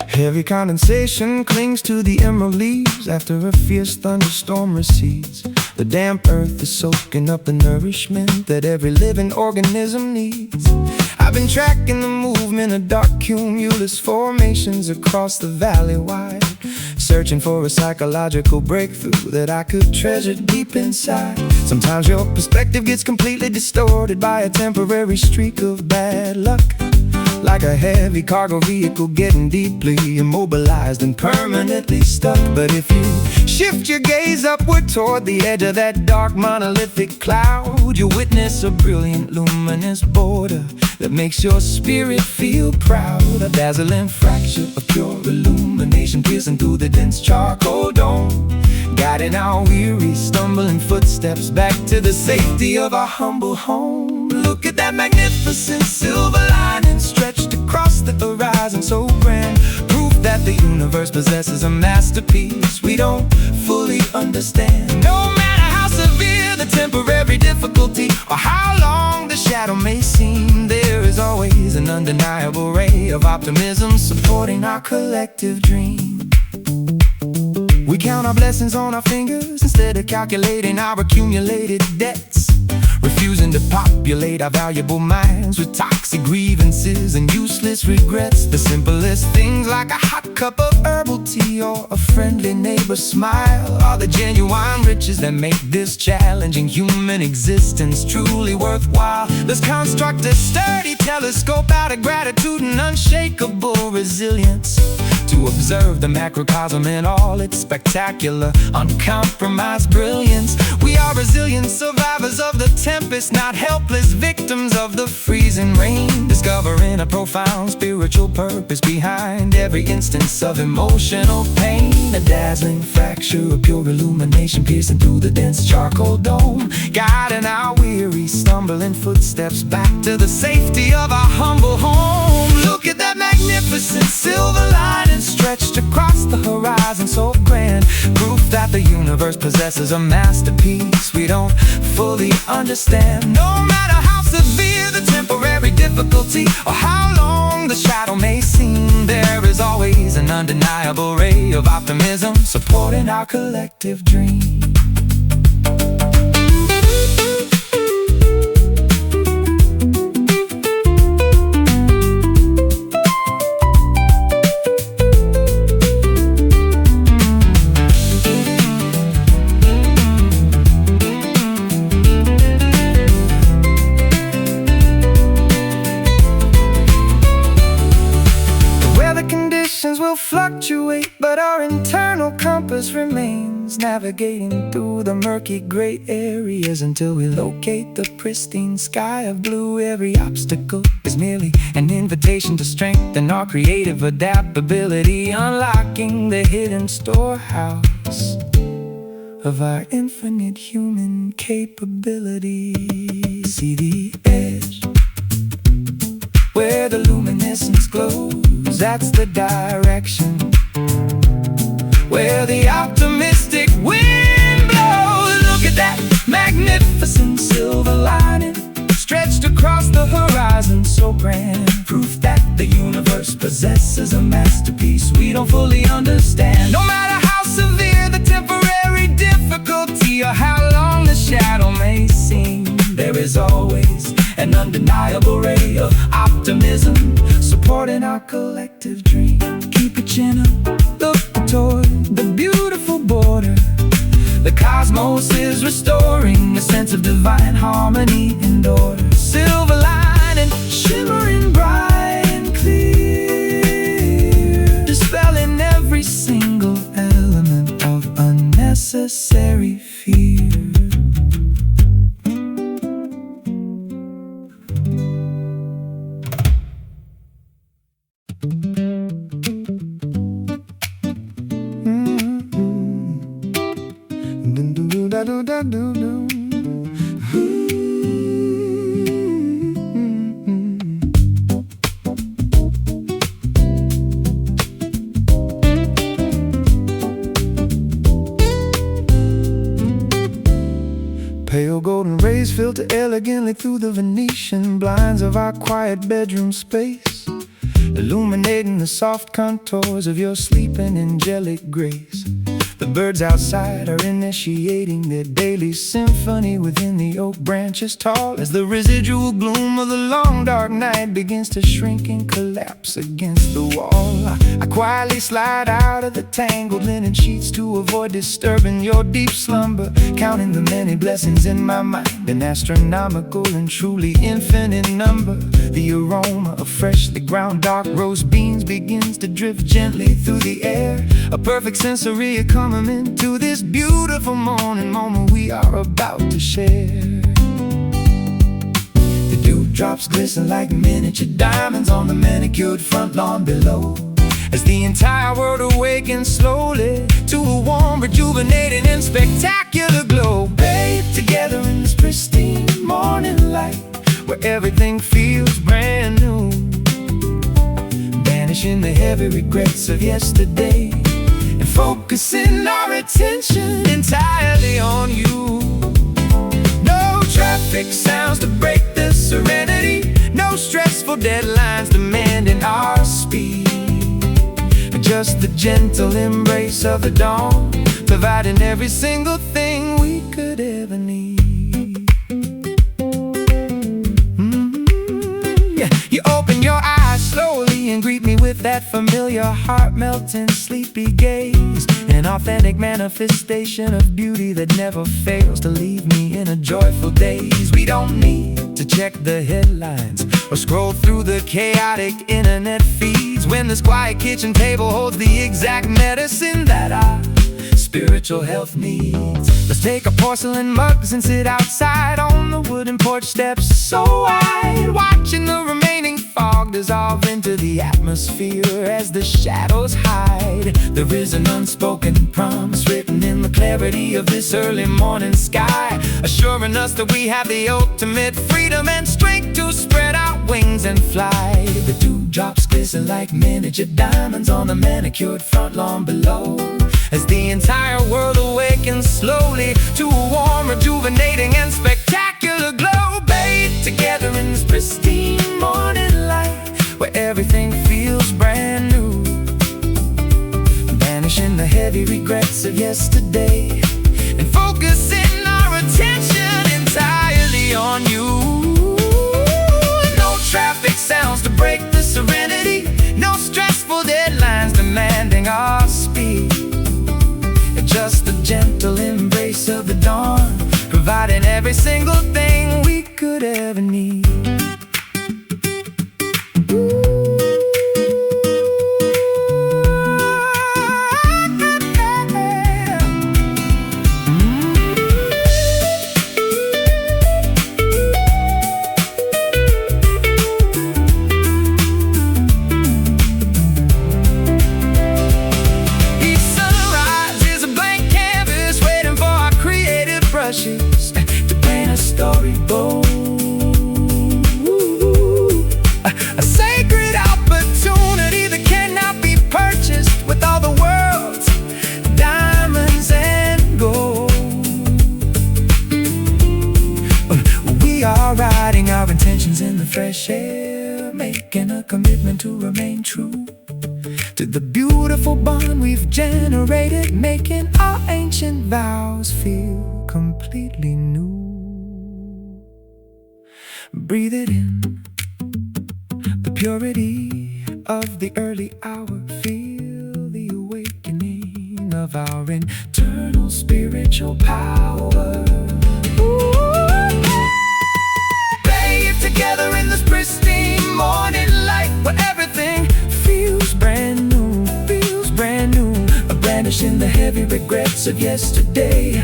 Heavy condensation clings to the emerald leaves after a fierce thunderstorm recedes. The damp earth is soaking up the nourishment that every living organism needs. I've been tracking the movement of dark cumulus formations across the valley wide, searching for a psychological breakthrough that I could treasure deep inside. Sometimes your perspective gets completely distorted by a temporary streak of bad luck, like a heavy cargo vehicle getting deeply immobilized and permanently stuck. But if you shift your gaze upward toward the edge of that dark monolithic cloud, you'll witness a brilliant luminous border that makes your spirit feel proud. A dazzling fracture of pure illumination piercing through the dense charcoal dome, guiding our weary, stumbling footsteps back to the safety of our humble home. Look at that magnificent silver lining stretched across the horizon, so grand, proof that the universe possesses a masterpiece we don't fully understand. No matter how severe the temporary difficulty or how long the shadow may seem, there is always an undeniable ray of optimism supporting our collective dream. We count our blessings on our fingers instead of calculating our accumulated debts, refusing to populate our valuable minds with toxic grievances and useless regrets. The simplest things like a hot cup of herbal tea or a friendly neighbor's smile are the genuine riches that make this challenging human existence truly worthwhile. Let's construct a sturdy telescope out of gratitude and unshakable resilience to observe the macrocosm in all its spectacular, uncompromised brilliance. We are resilient survivors of the tempest, not helpless victims of the freezing rain, discovering a profound spiritual purpose behind every instance of emotional pain. A dazzling fracture of pure illumination piercing through the dense charcoal dome, guiding our weary, stumbling footsteps back to the safety of our humble home. Look at that magnificent silver lining stretched across the horizon, so grand, proof that the universe possesses a masterpiece we don't fully understand. No matter how severe the temporary difficulty or how long the shadow may seem, there is always an undeniable ray of optimism supporting our collective dream. Will fluctuate, but our internal compass remains, navigating through the murky gray areas until we locate the pristine sky of blue. Every obstacle is merely an invitation to strengthen our creative adaptability, unlocking the hidden storehouse of our infinite human capability. See the edge where the luminescence glows, that's the direction where the optimistic wind blows. Look at that magnificent silver lining stretched across the horizon, so grand, proof that the universe possesses a masterpiece we don't fully understand. No matter how severe the temporary difficulty or how long the shadow may seem, there is always an undeniable ray of optimism supporting our collective dream. Keep your chin up, look toward the beautiful border. The cosmos is restoring a sense of divine harmony and order. Silver lining shimmering bright and clear, dispelling every single element of unnecessary fear. filter elegantly through the Venetian blinds of our quiet bedroom space, illuminating the soft contours of your sleeping angelic grace. The birds outside are initiating their daily symphony within the oak branches tall, as the residual gloom of the long dark night begins to shrink and collapse against the wall. I quietly slide out of the tangled linen sheets to avoid disturbing your deep slumber, counting the many blessings in my mind, an astronomical and truly infinite number. The aroma of freshly ground dark roast beans begins to drift gently through the air, a perfect sensory accompaniment to this beautiful morning moment we are about to share. The dewdrops glisten like miniature diamonds on the manicured front lawn below, as the entire world awakens slowly to a warm, rejuvenating and spectacular glow. Bathed together in this pristine morning light, where everything feels brand new, banishing the heavy regrets of yesterday and focusing our attention entirely on you. No traffic sounds to break the serenity, no stressful deadlines demanding our speed, just the gentle embrace of the dawn, providing every single thing we could ever need. Yeah. You open your eyes slowly and greet me with that familiar heart-melting sleepy gaze, an authentic manifestation of beauty that never fails to leave me in a joyful daze. We don't need to check the headlines or scroll through the chaotic internet feeds, when this quiet kitchen table holds the exact medicine that our spiritual health needs. Let's take our porcelain mugs and sit outside on the wooden porch steps so wide, watching the remaining fog dissolve into the atmosphere as the shadows hide. There is an unspoken promise written in the clarity of this early morning sky, assuring us that we have the ultimate freedom and strength to spread our wings and fly. The dewdrops glisten like miniature diamonds on the manicured front lawn below, as the entire world awakens slowly to a warm, rejuvenating and spectacular glow. Bathed together in this pristine morning light, where everything feels brand new, banishing the heavy regrets of yesterday and focusing our attention entirely on you. No traffic sounds to break the serenity, no stressful deadlines demanding our speed, just the gentle embrace of the dawn, providing every single thing we could ever need. To paint a storyboard, a sacred opportunity that cannot be purchased with all the world's diamonds and gold. We are writing our intentions in the fresh air, making a commitment to remain true to the beautiful bond we've generated, making our ancient vows feel completely new. Breathe it in, the purity of the early hour. Feel the awakening of our internal spiritual power. Bathe together in this pristine morning light, where everything feels brand new, banishing the heavy regrets of yesterday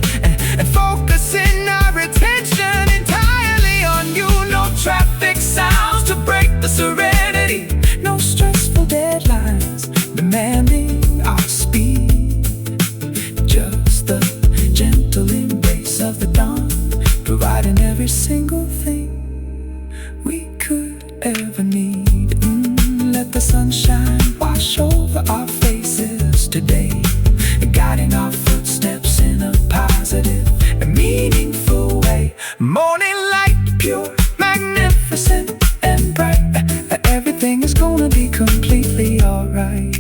and focusing our attention entirely on you. No traffic sounds to break the serenity, no stressful deadlines demanding our speed, just the gentle embrace of the dawn, providing every single thing we could ever need. Let the sunshine wash over our faces today, guiding our footsteps in a path pure, magnificent, and bright. Everything is gonna be completely alright.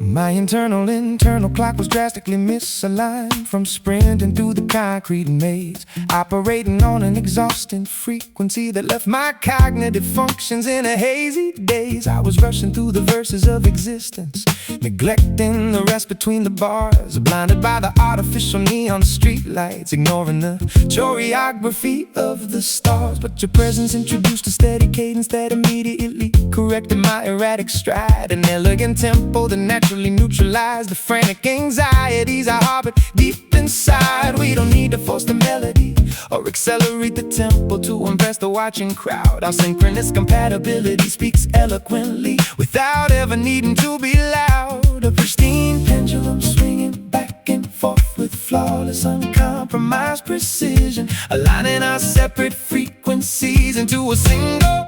My internal clock was drastically misaligned, from sprinting through the concrete maze, operating on an exhausting frequency that left my cognitive functions in a hazy daze. I was rushing through the verses of existence, neglecting the rest between the bars, blinded by the artificial neon streetlights, ignoring the choreography of the stars. But your presence introduced a steady cadence that immediately corrected my erratic stride, an elegant tempo that naturally neutralize the frantic anxieties I harbored deep inside. We don't need to force the melody or accelerate the tempo to impress the watching crowd. Our synchronous compatibility speaks eloquently without ever needing to be loud. A pristine pendulum swinging back and forth with flawless, uncompromised precision, aligning our separate frequencies into a single.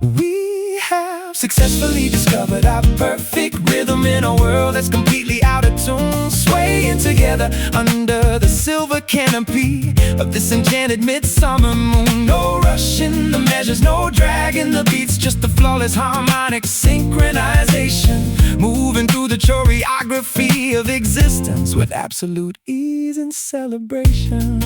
We have successfully discovered our perfect rhythm in a world that's completely out of tune, swaying together under the silver canopy of this enchanted midsummer moon. No rush in the measures, no drag in the beats, just a flawless harmonic synchronization, moving through the choreography of existence with absolute ease and celebration.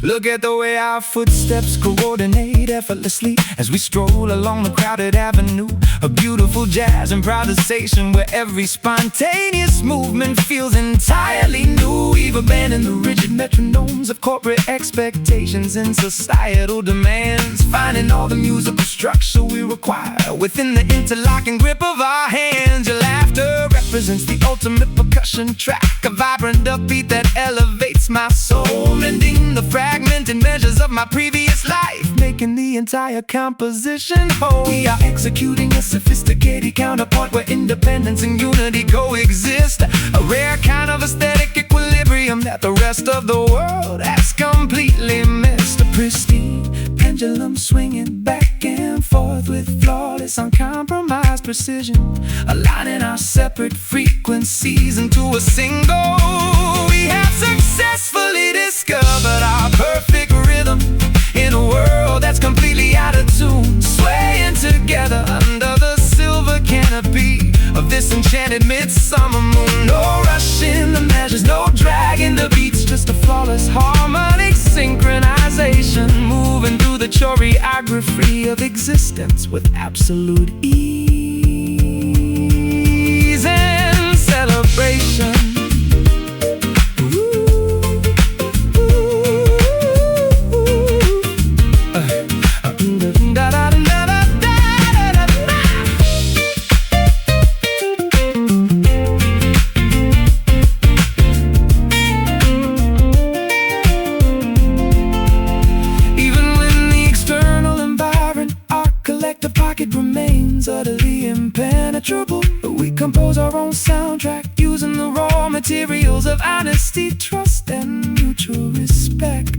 Look at the way our footsteps coordinate effortlessly as we stroll along the crowded avenue. A beautiful jazz improvisation where every spontaneous movement feels entirely new. We've abandoned the rigid metronomes of corporate expectations and societal demands, finding all the musical structure we require within the interlocking grip of our hands. Your laughter represents the ultimate percussion track, a vibrant upbeat that elevates my soul, mending the fragmented measures of my previous life, making the entire composition whole. We are executing a sophisticated counterpoint where independence and unity coexist, a rare kind of aesthetic equilibrium that the rest of the world has completely missed. A pristine pendulum swinging back and forth with flawless, uncompromised precision, aligning our separate frequencies into a single. We have successfully discovered our perfect rhythm in a world that's completely out of tune, swaying together under the silver canopy of this enchanted midsummer moon. No rush in the measures, no drag in the beats, just a flawless harmonic synchronization, moving through the choreography of existence with absolute ease and celebration. The pocket remains utterly impenetrable. We compose our own soundtrack using the raw materials of honesty, trust, and mutual respect,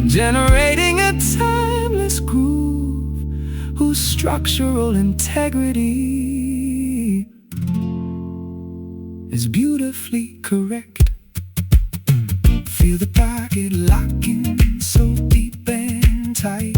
generating a timeless groove whose structural integrity is beautifully correct. Feel the pocket locking so deep and tight,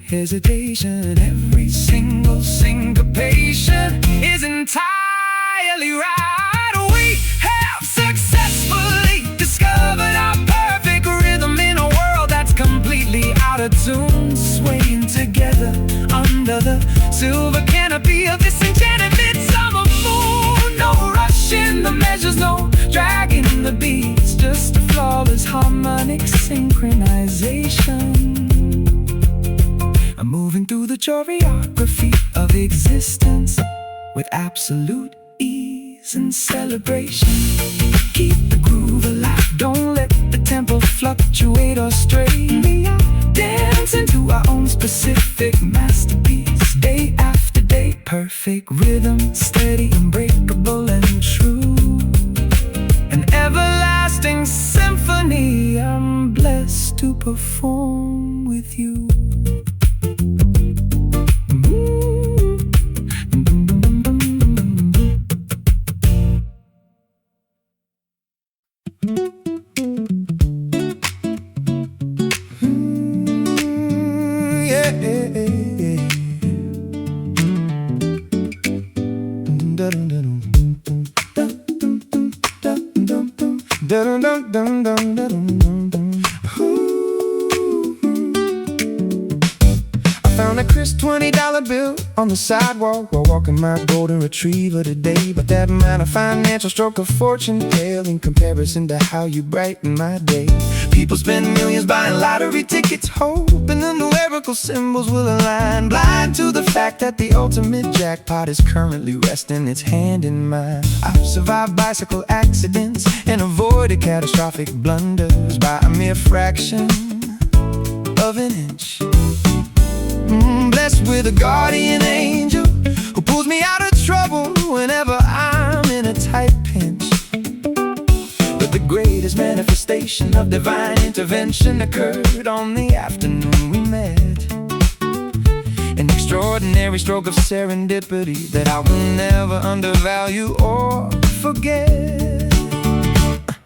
hesitation, every single syncopation is entirely right. We have successfully discovered our perfect rhythm in a world that's completely out of tune, swaying together under the silver canopy of this enchanted midsummer moon. No rush in the measures, no drag in the beats, just a flawless harmonic synchronization, moving through the choreography of existence with absolute ease and celebration. Keep the perfect rhythm, steady, unbreakable, and true. An everlasting symphony I'm blessed to perform with you. I found a crisp $20 bill on the sidewalk while walking my golden retriever today. But that minor financial stroke of fortune pale in comparison to how you brighten my day. People spend millions buying lottery tickets, hoping the numerical symbols will align, blind to the fact that the ultimate jackpot is currently resting its hand in mine. I've survived bicycle accidents and avoided catastrophic blunders by a mere fraction of an inch. Blessed with a guardian angel who pulls me out of trouble whenever I'm in a tight pinch. But the greatest manifestation of divine intervention occurred on the afternoon we met. An extraordinary stroke of serendipity that I will never undervalue or forget.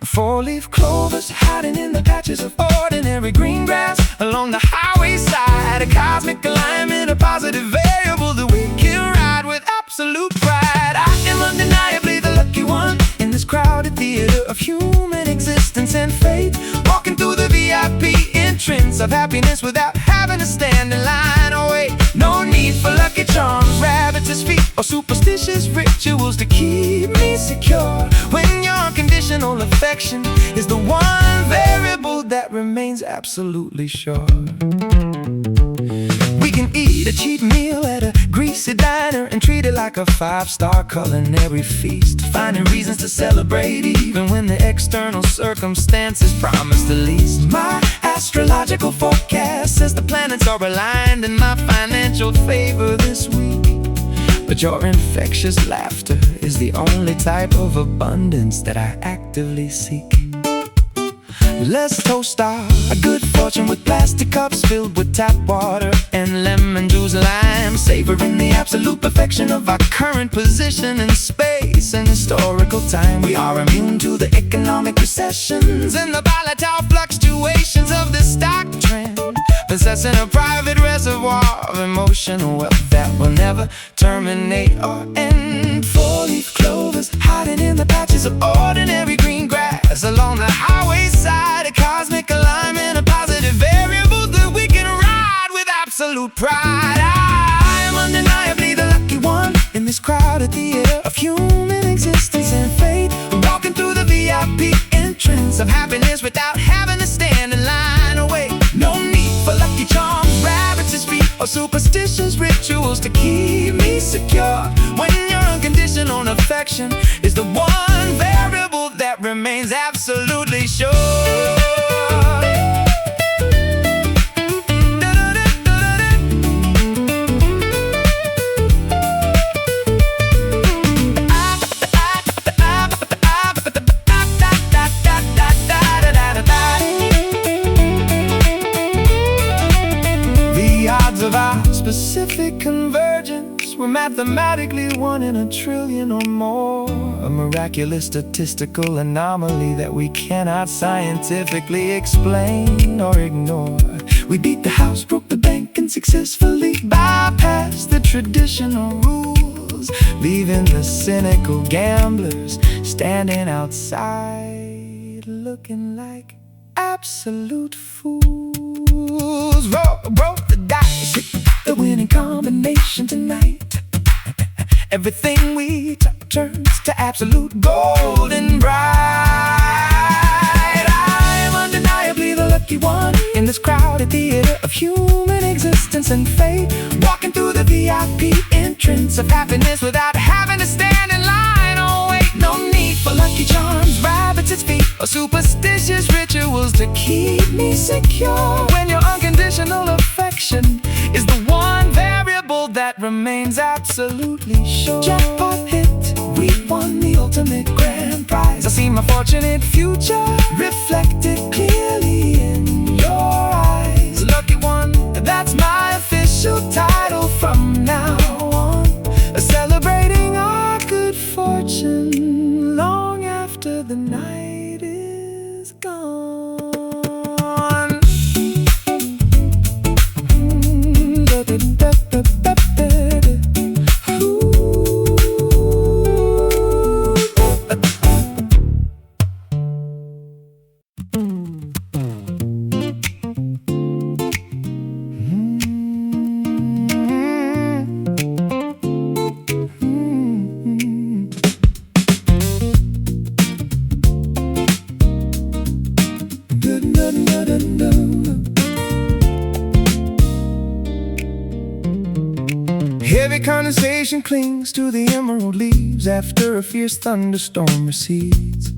Four-leaf clovers hiding in the patches of ordinary green grass along the highway side. A cosmic alignment, a positive variable that we can ride with absolute pride. I am undeniably the lucky one in this crowded theater of human existence and fate, walking through the VIP entrance of happiness without having to stand in line. Oh wait, no need for lucky charms, rabbits' feet, or superstitious rituals to keep me secure. When your unconditional affection is the one variable that remains absolutely sure. We can eat a cheap meal at a greasy diner and treat it like a 5-star culinary feast, finding reasons to celebrate even when the external circumstances promise the least. My astrological forecast says the planets are aligned in my financial favor this week. But your infectious laughter is the only type of abundance that I actively seek. Let's toast our good fortune with plastic cups filled with tap water and lemon juice lime, savoring the absolute perfection of our current position in space and historical time. We are immune to the economic recessions and the volatile fluctuations of the stock trend, possessing a private reservoir of emotional wealth that will never terminate or end. Four-leaf clovers hiding in the patches of ordinary green grass along the highway side. A cosmic alignment, a positive variable that we can ride with absolute pride. I am undeniably the lucky one in this crowded theater of human existence and fate, walking through the VIP entrance of happiness without having to stand in line. Oh wait, no need for lucky charms, rabbits' feet, or superstitious rituals to keep me secure. When your unconditional affection is the one variable that remains absolutely sure. Of our specific convergence, we're mathematically 1 in a trillion or more. A miraculous statistical anomaly that we cannot scientifically explain or ignore. We beat the house, broke the bank, and successfully bypassed the traditional rules, leaving the cynical gamblers standing outside looking like absolute fools. Roll the dice, hit the winning combination tonight. Everything we touch turns to absolute gold and bright. I am undeniably the lucky one in this crowded theater of human existence and fate, walking through the VIP entrance of happiness without having to stand in line. Oh wait, no need for lucky charms, rabbits' feet, or superstitious rituals to keep me secure. When your unconditional affection is the one variable that remains absolutely sure. Jackpot hit, we won the ultimate grand prize. I see my fortunate future reflected clearly in your eyes. Lucky one, that's my official title from now on. Celebrating our good fortune long after the night is gone. Heavy condensation clings to the emerald leaves after a fierce thunderstorm recedes.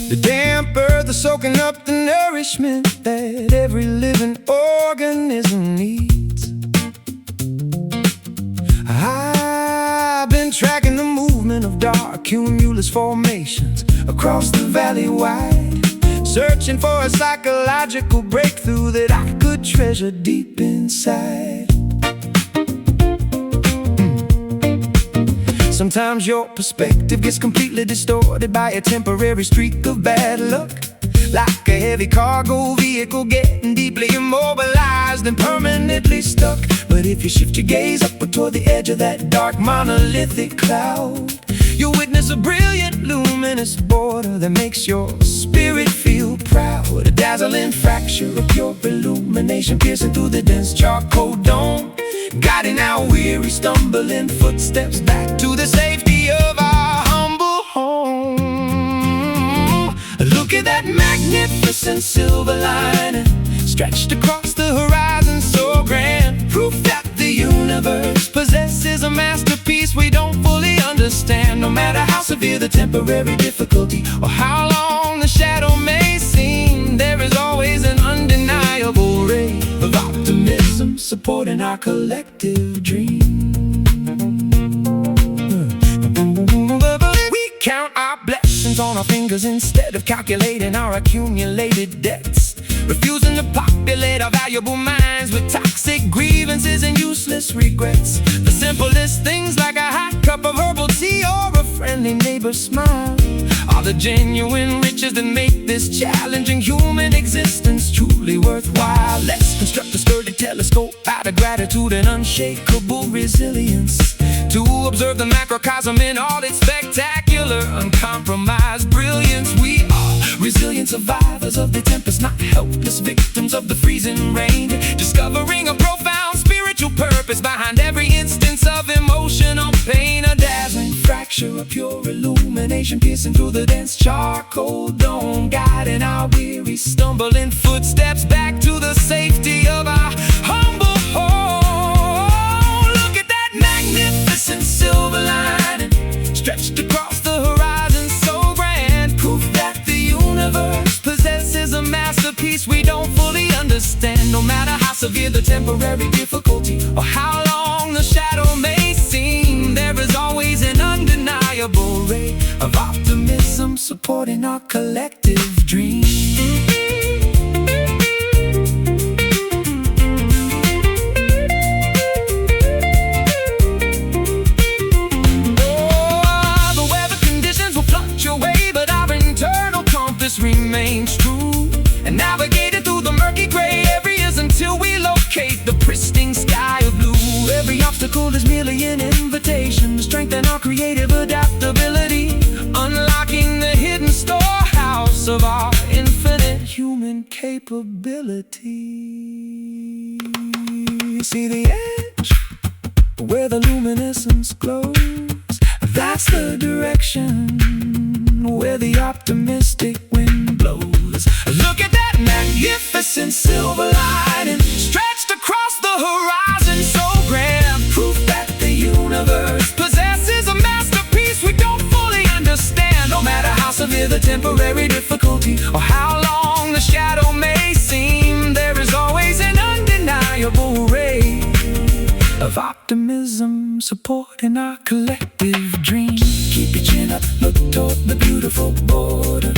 The damp earth is soaking up the nourishment that every living organism needs. I've been tracking the movement of dark cumulus formations across the valley wide, searching for a psychological breakthrough that I could treasure deep inside. Sometimes your perspective gets completely distorted by a temporary streak of bad luck, like a heavy cargo vehicle getting deeply immobilized and permanently stuck. But if you shift your gaze upward toward the edge of that dark monolithic cloud, you'll witness a brilliant luminous border that makes your spirit feel proud. A dazzling fracture of pure illumination piercing through the dense charcoal dome, guiding our weary stumbling footsteps back to the safety of our humble home. Look at that magnificent silver lining stretched across the horizon, so grand, proof that the universe possesses a masterpiece we don't fully understand. No matter how severe the temporary difficulty or how long the shadow may seem, there is always an undeniable ray of optimism supporting our collective dream. We count our blessings on our fingers instead of calculating our accumulated debts, refusing to populate our valuable minds with toxic grievances and useless regrets. The simplest things like a hot cup of herbal tea or a friendly neighbor's smile are the genuine riches that make this challenging human existence truly worthwhile. Let's construct a sturdy telescope out of gratitude and unshakable resilience to observe the macrocosm in all its spectacular, uncompromised brilliance. We are resilient survivors of the tempest, not helpless victims of the freezing rain, discovering a profound spiritual purpose behind every instance of emotional pain. A dazzling fracture of pure illumination piercing through the dense charcoal dome, guiding our weary stumbling footsteps back to the safety of our humble home. Look at that magnificent silver lining stretched across the horizon, so grand, proof that the universe possesses a masterpiece we don't fully understand. No matter how severe the temporary difficulty or how long the shadow may seem, there is always an undeniable ray of optimism supporting our collective dream. Remains true, and navigated through the murky gray areas until we locate the pristine sky of blue. Every obstacle is merely an invitation to strengthen our creative adaptability, unlocking the hidden storehouse of our infinite human capability. See the edge where the luminescence glows? That's the direction where the optimistic wind blows. Look at that magnificent silver lining stretched across the horizon, so grand, proof that the universe possesses a masterpiece we don't fully understand. No matter how severe the temporary difficulty or how long the shadow may seem, there is always an undeniable from supporting our collective dream. Keep your chin up, look toward the beautiful border.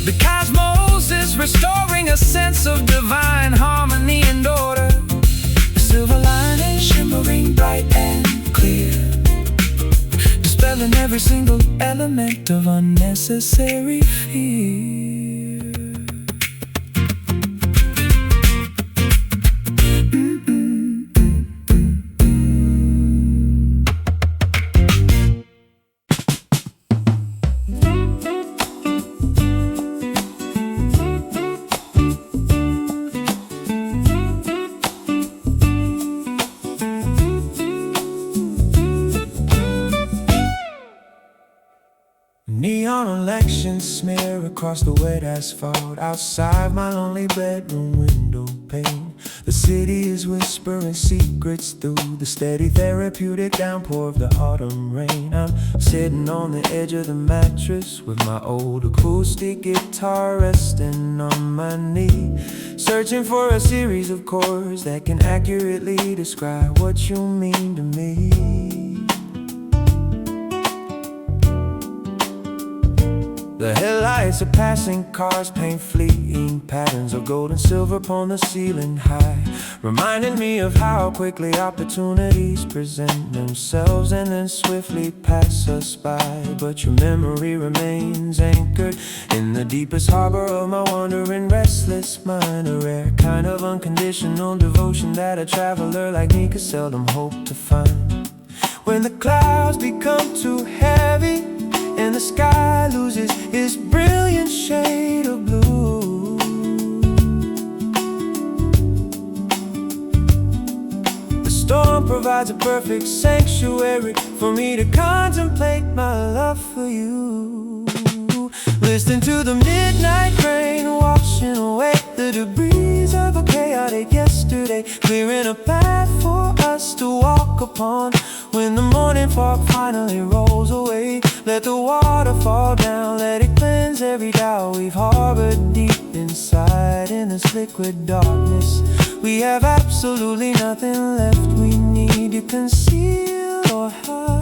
The cosmos is restoring a sense of divine harmony and order. The silver lining shimmering bright and clear, dispelling every single element of unnecessary fear. Neon elections smear across the wet asphalt outside my lonely bedroom window pane. The city is whispering secrets through the steady therapeutic downpour of the autumn rain. I'm sitting on the edge of the mattress with my old acoustic guitar resting on my knee, searching for a series of chords that can accurately describe what you mean to me. The headlights of passing cars paint fleeting patterns of gold and silver upon the ceiling high, reminding me of how quickly opportunities present themselves and then swiftly pass us by. But your memory remains anchored in the deepest harbor of my wandering restless mind, a rare kind of unconditional devotion that a traveler like me could seldom hope to find. When the clouds become too heavy and the sky loses its brilliant shade of blue, the storm provides a perfect sanctuary for me to contemplate my love for you. Listening to the midnight rain washing away the debris of a chaotic yesterday, clearing a path for us to walk upon. When the morning fog finally rolls away, let the water fall down, let it cleanse every doubt we've harbored deep inside. In this liquid darkness, we have absolutely nothing left we need to conceal or hide.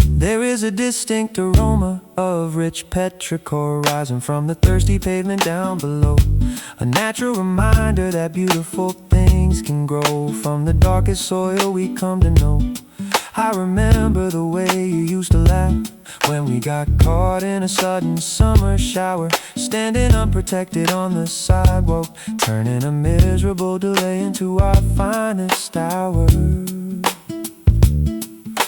There is a distinct aroma of rich petrichor rising from the thirsty pavement down below, a natural reminder that beautiful things can grow from the darkest soil we come to know. I remember the way you used to laugh when we got caught in a sudden summer shower, standing unprotected on the sidewalk, turning a miserable delay into our finest hour.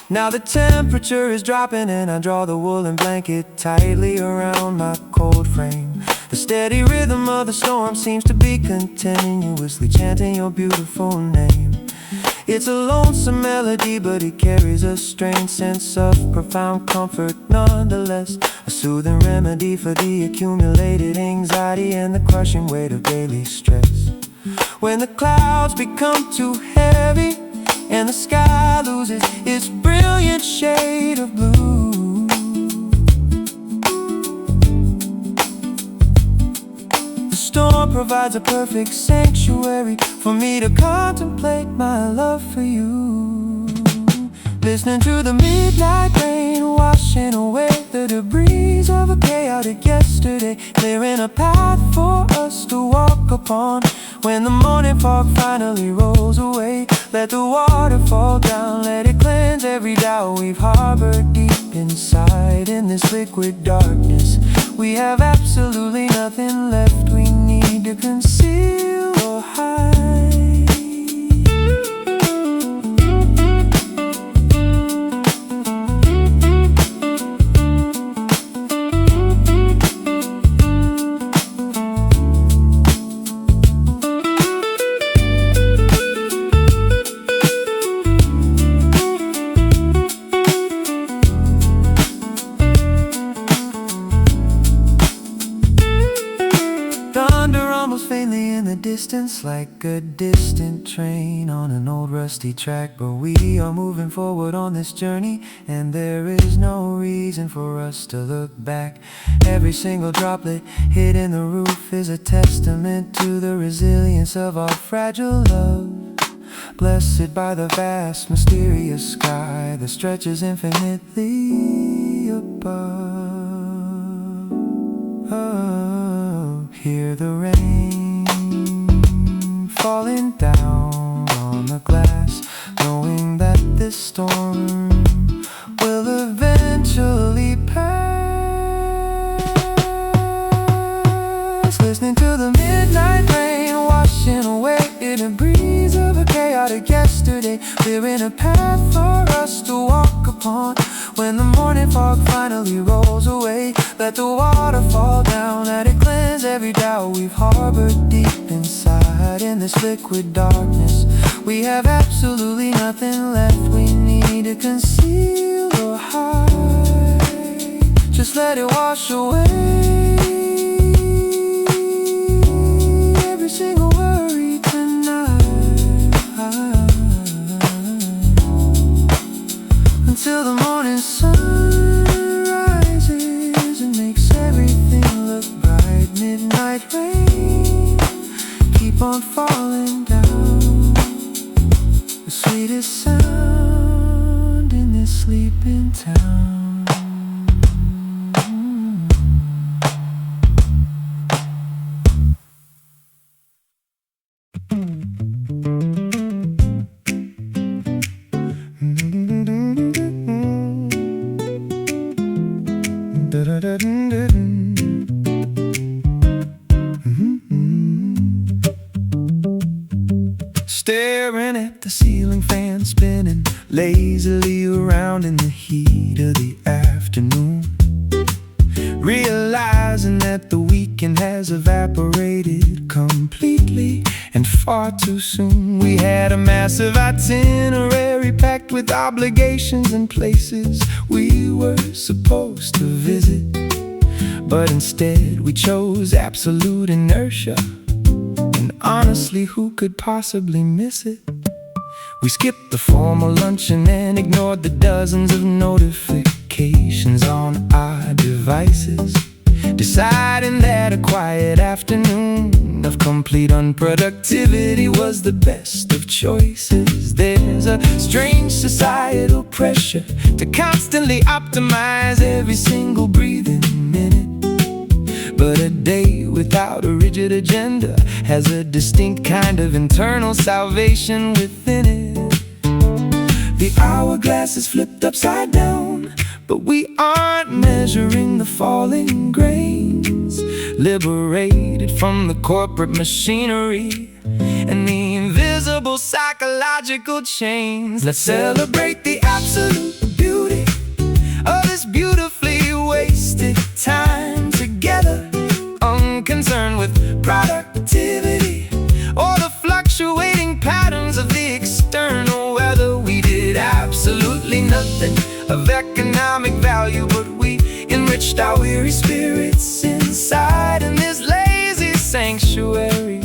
Now the temperature is dropping and I draw the woolen blanket tightly around my cold frame. The steady rhythm of the storm seems to be continuously chanting your beautiful name. It's a lonesome melody, but it carries a strange sense of profound comfort nonetheless, a soothing remedy for the accumulated anxiety and the crushing weight of daily stress. When the clouds become too heavy and the sky loses its brilliant shade of blue, the storm provides a perfect sanctuary for me to contemplate my love for you. Listening to the midnight rain washing away the debris of a chaotic yesterday, clearing a path for us to walk upon. When the morning fog finally rolls away, let the water fall down, let it cleanse every doubt we've harbored deep inside. In this liquid darkness, we have absolutely nothing left we need to conceal or hide. distance like a distant train on an old rusty track. But we are moving forward on this journey, and there is no reason for us to look back. Every single droplet hit in the roof is a testament to the resilience of our fragile love. Blessed by the vast, mysterious sky that stretches infinitely above. Oh, hear the rain falling down on the glass, knowing that this storm will eventually pass. Listening to the midnight rain washing away in a breeze of a chaotic yesterday. We're in a path for us to walk upon. When the morning fog finally rolls away, let the water fall down, let it cleanse every doubt we've harbored deep inside. In this liquid darkness, we have absolutely nothing left we need to conceal or hide. Just let it wash away every single worry tonight, until the morning sun rises and makes everything look bright. Midnight rain keep on falling down, the sweetest sound in this sleeping town. Staring at the ceiling fan spinning lazily around in the heat of the afternoon, realizing that the weekend has evaporated completely and far too soon. We had a massive itinerary packed with obligations and places we were supposed to visit, but instead we chose absolute inertia. And honestly, who could possibly miss it? We skipped the formal luncheon and ignored the dozens of notifications on our devices, deciding that a quiet afternoon of complete unproductivity was the best of choices. There's a strange societal pressure to constantly optimize every single breathing minute, but a day without a rigid agenda has a distinct kind of internal salvation within it. The hourglass is flipped upside down, but we aren't measuring the falling grains, liberated from the corporate machinery and the invisible psychological chains. Let's celebrate the absolute beauty of this beautifully wasted time together, unconcerned with productivity or the fluctuating patterns of the external weather. We did absolutely nothing of economic value, but we enriched our weary spirits inside in this lazy sanctuary,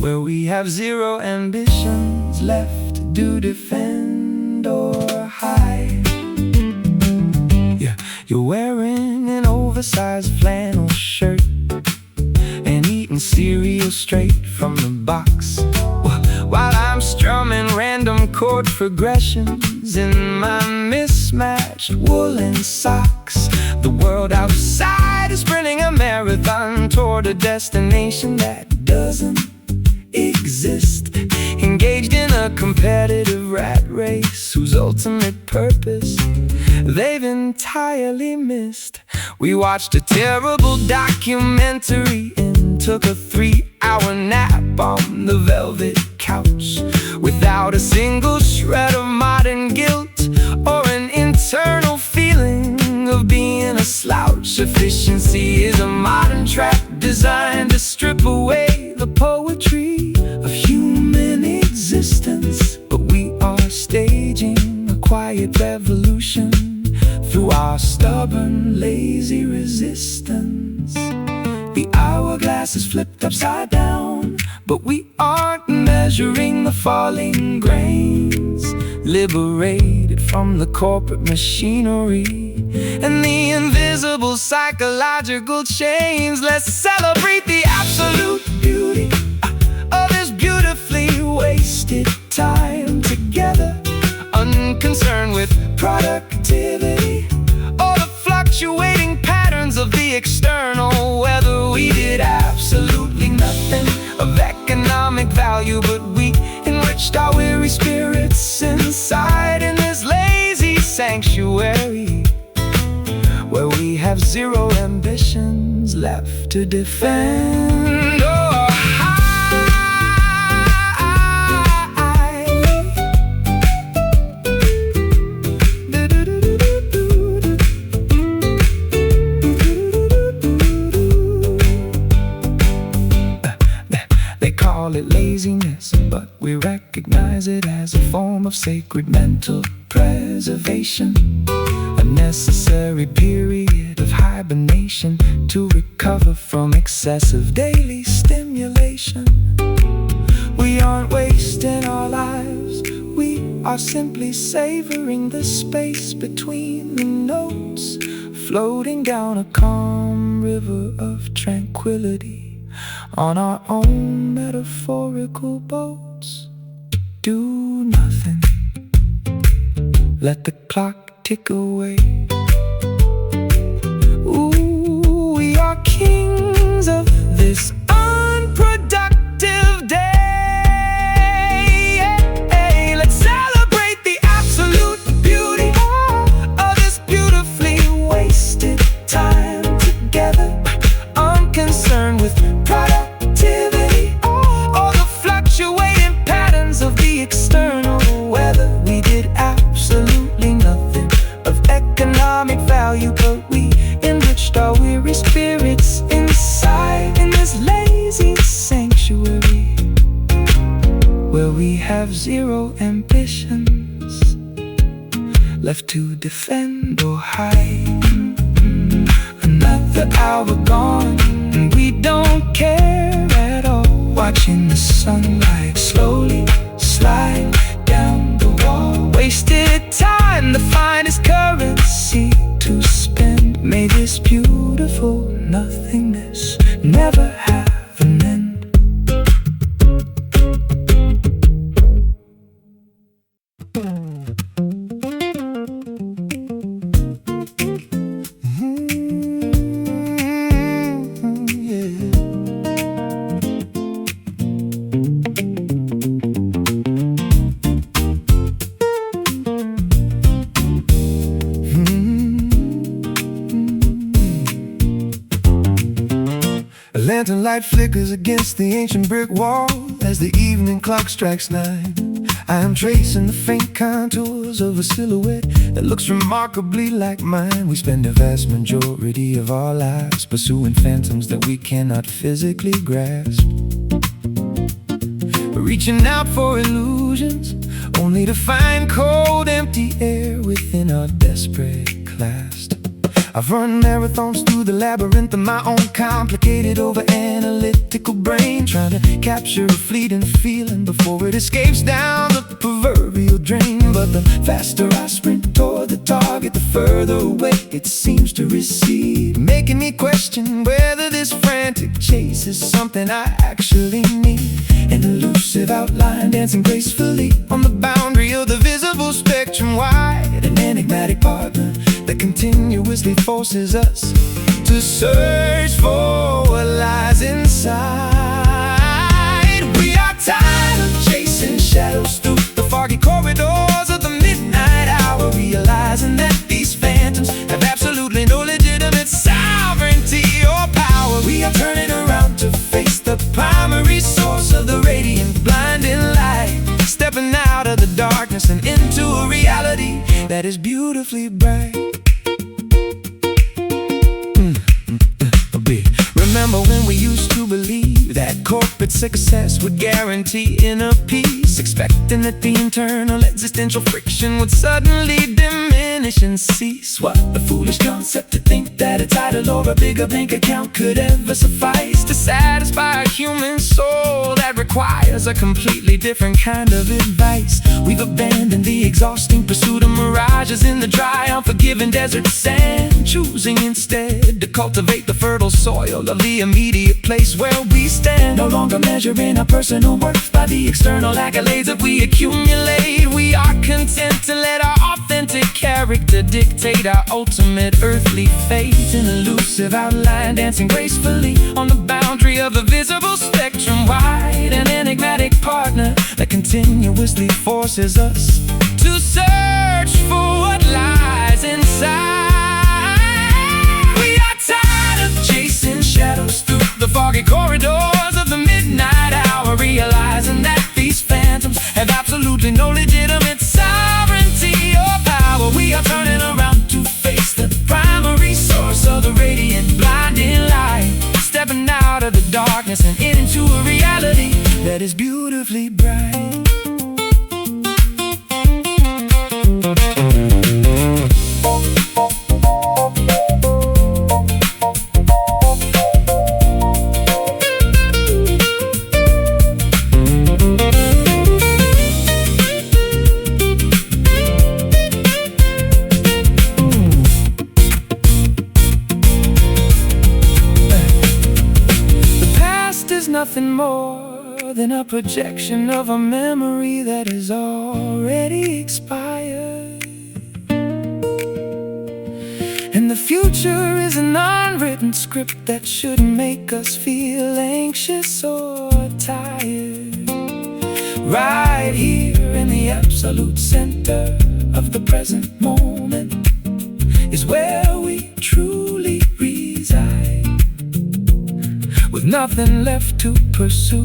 where we have zero ambitions left to defend or hide. Yeah, you're wearing an oversized flannel shirt and eating cereal straight from the box, while I'm strumming random chord progressions in my mismatched woolen socks. The world outside is sprinting a marathon toward a destination that doesn't exist, engaged in a competitive rat race whose ultimate purpose they've entirely missed. We watched a terrible documentary and took a 3-hour nap on the velvet couch, without a single shred of modern guilt or an internal feeling of being a slouch. Efficiency is a modern trap designed to strip away the poetry of human existence, but we are staging a quiet revolution through our stubborn, lazy resistance. The hourglass is flipped upside down, but we aren't measuring the falling grains. Liberated from the corporate machinery and the invisible psychological chains. Let's celebrate the absolute beauty of this beautifully wasted time together, unconcerned with productivity or the fluctuating patterns of the external weather. We did absolutely nothing of economic value, but we enriched our weary spirits inside in this lazy sanctuary, where we have zero ambitions left to defend. Oh, they call it laziness, but we recognize it as a form of sacred mental preservation, a necessary period of hibernation to recover from excessive daily stimulation. We aren't wasting our lives, we are simply savoring the space between the notes, floating down a calm river of tranquility on our own metaphorical boats. Do nothing, let the clock tick away. Ooh, we are kings of this unproductive day. Let's celebrate the absolute beauty of this beautifully wasted time together, unconcerned with productivity or the fluctuating patterns of the external weather. We did absolutely nothing of economic value, but we enriched our weary spirits inside in this lazy sanctuary, where we have zero ambitions left to defend or hide. Another hour gone and we don't care at all, watching the sunlight slowly slide down the wall. Wasted time, the finest currency to spend. May this beautiful nothingness never have an end. A lantern light flickers against the ancient brick wall as the evening clock strikes 9. I am tracing the faint contours of a silhouette that looks remarkably like mine. We spend the vast majority of our lives pursuing phantoms that we cannot physically grasp. We're reaching out for illusions, only to find cold, empty air within our desperate clasp. I've run marathons through the labyrinth of my own complicated, over-analytical brain, trying to capture a fleeting feeling before it escapes down the proverbial drain. But the faster I sprint toward the target, the further away it seems to recede, making me question whether this frantic chase is something I actually need. An elusive outline dancing gracefully on the boundary of the visible spectrum wide, an enigmatic partner that continuously forces us to search for what lies inside. We are tired of chasing shadows through the foggy corridors of the midnight hour, realizing that these phantoms have absolutely no legitimate sovereignty or power. We are turning around to face the primary source of the radiant blinding light, stepping out of the darkness and into a reality that is beautifully bright. Remember when we used to believe that corporate success would guarantee inner peace, expecting that the internal existential friction would suddenly diminish definitions cease. What a foolish concept to think that a title or a bigger bank account could ever suffice to satisfy a human soul that requires a completely different kind of advice. We've abandoned the exhausting pursuit of mirages in the dry, unforgiving desert sand, choosing instead to cultivate the fertile soil of the immediate place where we stand. No longer measuring our personal worth by the external accolades that we accumulate. We are content to let our authentic character dictate our ultimate earthly fate. An elusive outline dancing gracefully on the boundary of the visible spectrum wide. An enigmatic partner that continuously forces us to search for what lies inside. We are tired of chasing shadows through the foggy corridors of the midnight hour, realizing that these phantoms have absolutely no legitimate sovereignty or power. We are turning around to face the primary source of the radiant blinding light, stepping out of the darkness and into a reality that is beautifully bright. Nothing more than a projection of a memory that is already expired. And the future is an unwritten script that shouldn't make us feel anxious or tired. Right here in the absolute center of the present moment is where we truly reside. With nothing left to pursue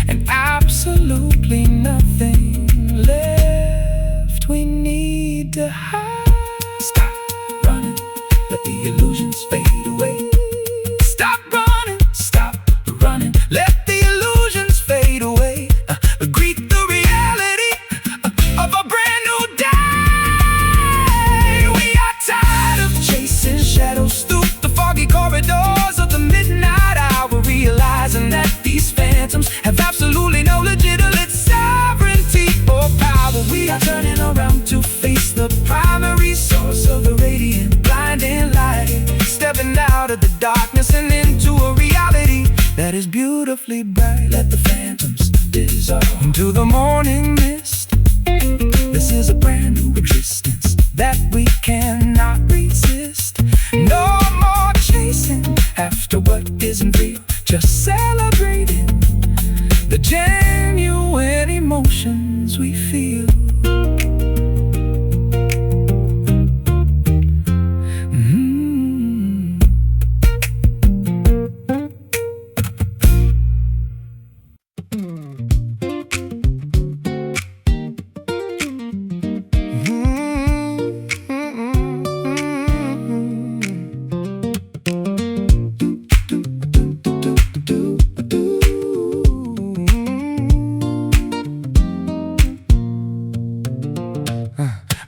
and absolutely nothing left we need to hide. Stop running, let the illusions fade away. Stop running, stop running, let the illusions fade away. Greet the reality of a brand new day. We are tired of chasing shadows through the foggy corridors of the midnight hour, realizing that these phantoms have absolutely no legitimate sovereignty or power. We are turning around to face the primary source of the radiant blinding light, stepping out of the darkness and into a reality that is beautifully bright. Let the phantoms dissolve into the morning mist. This is a brand new existence that we cannot resist. No more chasing after what isn't real, just celebrating the genuine emotions we feel.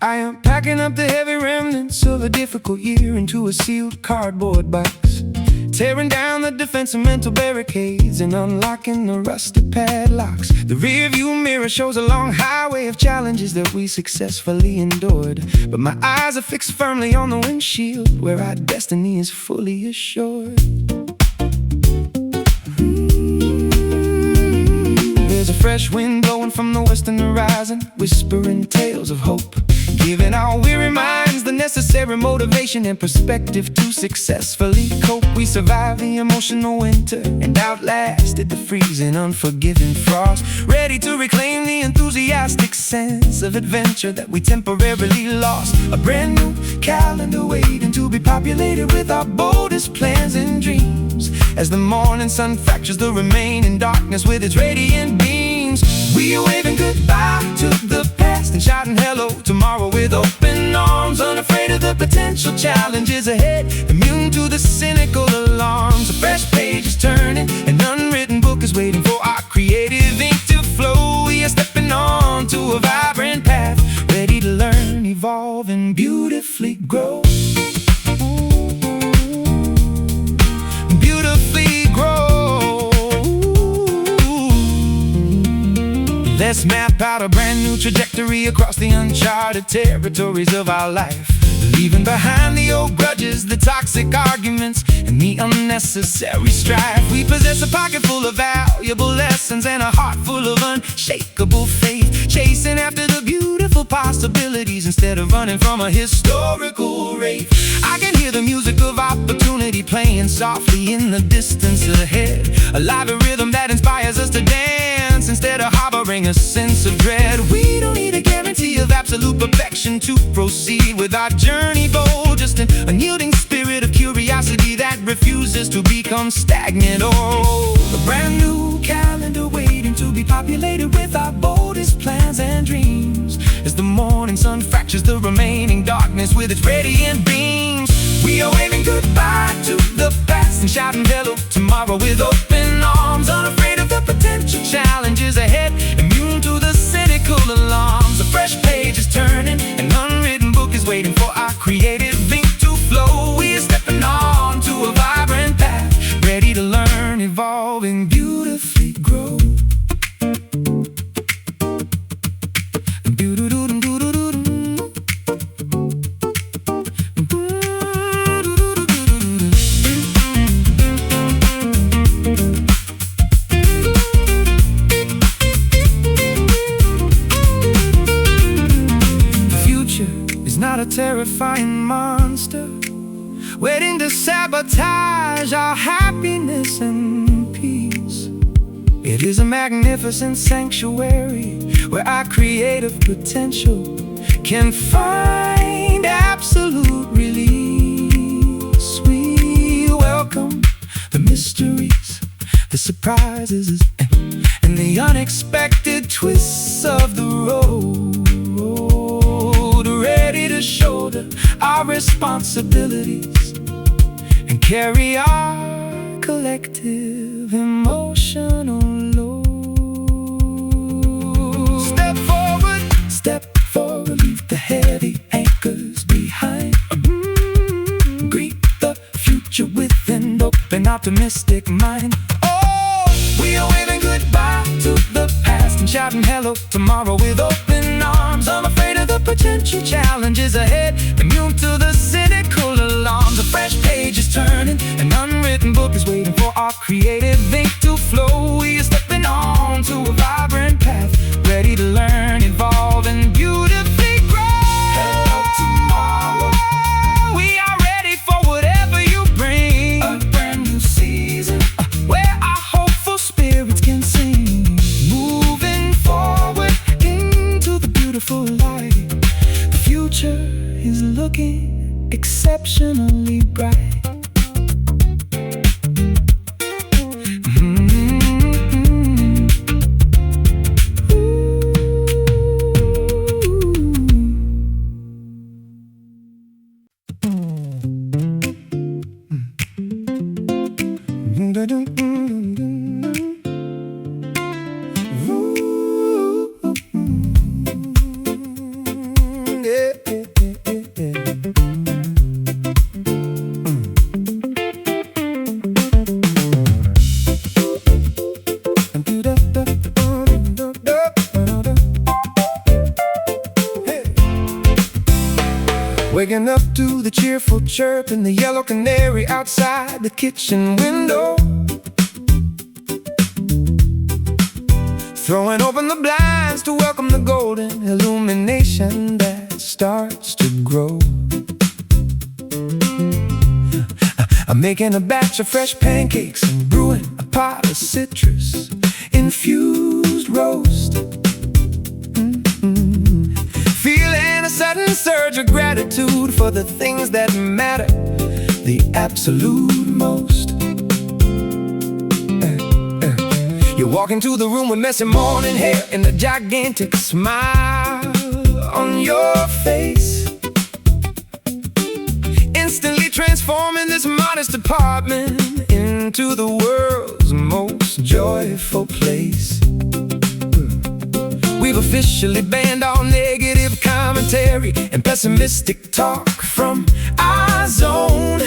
I am packing up the heavy remnants of a difficult year into a sealed cardboard box, tearing down the defensive mental barricades and unlocking the rusted padlocks. The rearview mirror shows a long highway of challenges that we successfully endured, but my eyes are fixed firmly on the windshield where our destiny is fully assured. There's a fresh wind blowing from the western horizon, whispering tales of hope, giving our weary minds the necessary motivation and perspective to successfully cope. We survived the emotional winter and outlasted the freezing, unforgiving frost, ready to reclaim the enthusiastic sense of adventure that we temporarily lost. A brand new calendar waiting to be populated with our boldest plans and dreams, as the morning sun fractures the remaining darkness with its radiant beams. We are waving goodbye to the past and shouting hello tomorrow with open arms, unafraid of the potential challenges ahead, immune to the cynical alarms. A fresh page is turning, an unwritten book is waiting for our creative ink to flow. We are stepping on to a vibrant path, ready to learn, evolve, evolve and beautifully grow. Beautifully grow. Let's map out a brand new trajectory across the uncharted territories of our life, leaving behind the old grudges, the toxic arguments, and the unnecessary strife. We possess a pocket full of valuable lessons and a heart full of unshakable faith, chasing after the beautiful possibilities instead of running from a historical wraith. I can hear the music of opportunity playing softly in the distance ahead, a lively rhythm that inspires us to dance instead of harboring a sense of dread. We don't need a guarantee of absolute perfection to proceed with our journey bold, just an unyielding spirit of curiosity that refuses to become stagnant or old. A brand new calendar waiting to be populated with our boldest plans and dreams. As the morning sun fractures the remaining darkness with its radiant beams, we are waving goodbye to the past and shouting hello tomorrow with open arms, unafraid of the potential challenges ahead, immune to the cynical alarms. A fresh page is turning, an unwritten book is waiting for our creative ink to flow. We are stepping on to a vibrant path, ready to learn, evolve, and beautifully grow. Not a terrifying monster waiting to sabotage our happiness and peace. It is a magnificent sanctuary where our creative potential can find absolute release. We welcome the mysteries, the surprises, and the unexpected twists of the road, ready to shoulder our responsibilities and carry our collective emotional load. Step forward, leave the heavy anchors behind. Greet the future with an open, optimistic mind. Oh, we are waving goodbye to the past and shouting hello tomorrow with open arms, unafraid of the potential challenges ahead, immune to the cynical alarms. A fresh page is turning, an unwritten book is waiting for our creative ink to flow. We are stepping on to a vibrant path, ready to learn, evolve, and beautifully grow. Hello tomorrow, we are ready for whatever you bring. A brand new season, where our hopeful spirits can sing, moving forward into the beautiful light. The future is looking exceptionally bright. Waking up to the cheerful chirp and the yellow canary outside the kitchen window, throwing open the blinds to welcome the golden illumination that starts to grow. I'm making a batch of fresh pancakes and brewing a pot of citrus infused roast. Feeling a sudden surge of gratitude for the things that matter the absolute most. You walk into the room with messy morning hair and a gigantic smile on your face, instantly transforming this modest apartment into the world's most joyful place. We've officially banned all negative commentary and pessimistic talk from our zone,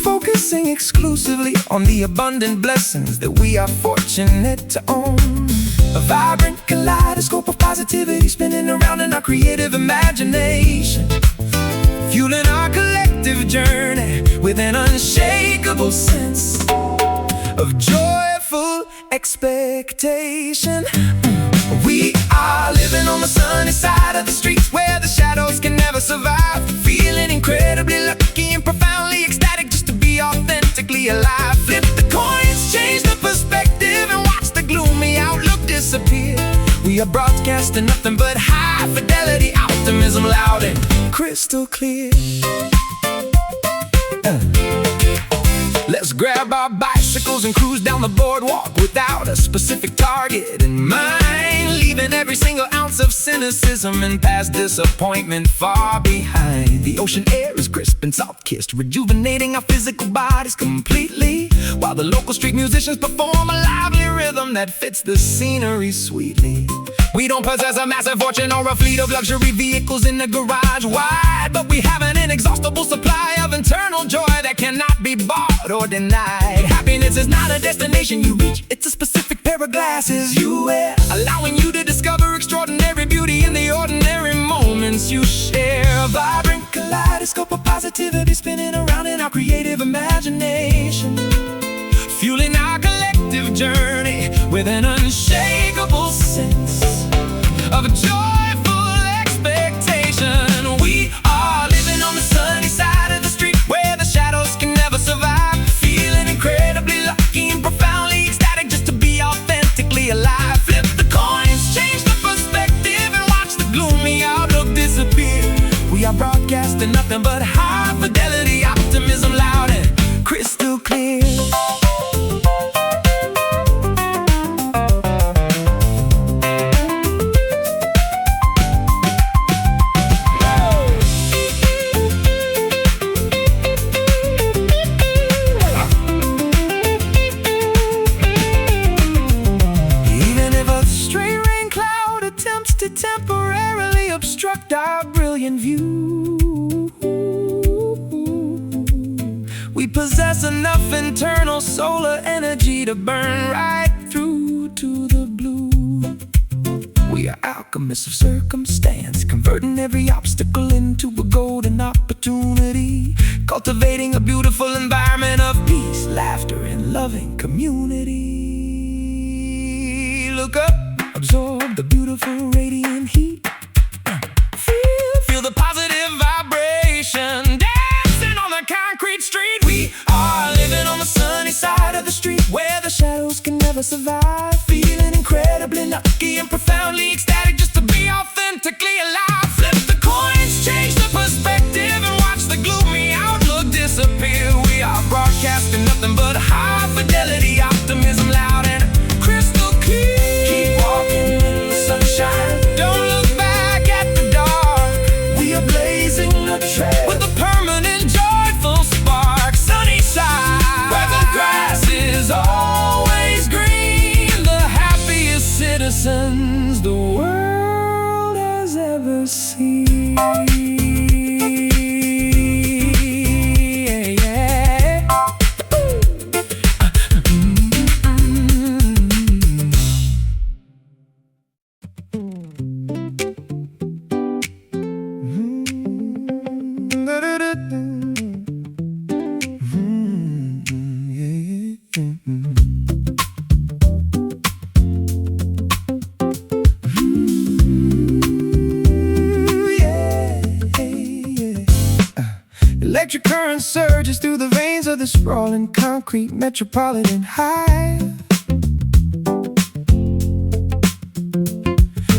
focusing exclusively on the abundant blessings that we are fortunate to own. A vibrant kaleidoscope of positivity spinning around in our creative imagination, fueling our collective journey with an unshakable sense of joyful expectation. We are living on the sunny side of the streets where the shadows can never survive, feeling incredibly lucky and profoundly ecstatic just to be authentically alive. Flip the coins, change the perspective, and watch the gloomy outlook disappear. We are broadcasting nothing but high fidelity optimism, loud and crystal clear. Let's grab our bicycles and cruise down the boardwalk without a specific target in mind, leaving every single ounce of cynicism and past disappointment far behind. The ocean air is crisp and salt-kissed, rejuvenating our physical bodies completely, while the local street musicians perform a lively rhythm that fits the scenery sweetly. We don't possess a massive fortune or a fleet of luxury vehicles in the garage wide, but we have an inexhaustible supply of internal joy that cannot be bought or denied. Happiness is not a destination you reach, it's a specific pair of glasses you wear, allowing you to discover extraordinary beauty in the ordinary moments you share. A vibrant kaleidoscope of positivity spinning around in our creative imagination, fueling our collective journey with an unshakable sense of joyful expectation. We are living on the sunny side of the street where the shadows can never survive, feeling incredibly lucky and profoundly ecstatic just to be authentically alive. Flip the coins, change the perspective, and watch the gloomy outlook disappear. We are broadcasting nothing but high fidelity optimism, loud and crystal clear. Temporarily obstruct our brilliant view, we possess enough internal solar energy to burn right through to the blue. We are alchemists of circumstance, converting every obstacle into a golden opportunity, cultivating a beautiful environment of peace, laughter, and loving community. Look up, absorb the beautiful radiant heat, feel the positive vibration, dancing on the concrete street. We are living on the sunny side of the street where the shadows can never survive, feeling incredibly lucky and profoundly ecstatic just to be authentically alive. Flip the coins, change the perspective, and watch the gloomy outlook disappear. We are broadcasting nothing but high fidelity optimism, loud and crystal clear. Keep walking in the sunshine, don't look back at the dark. We are blazing a trail with a permanent joyful spark. Sunny side, where the grass is always green, the happiest citizens the world has ever seen. Electric current surges through the veins of the sprawling concrete metropolitan hive.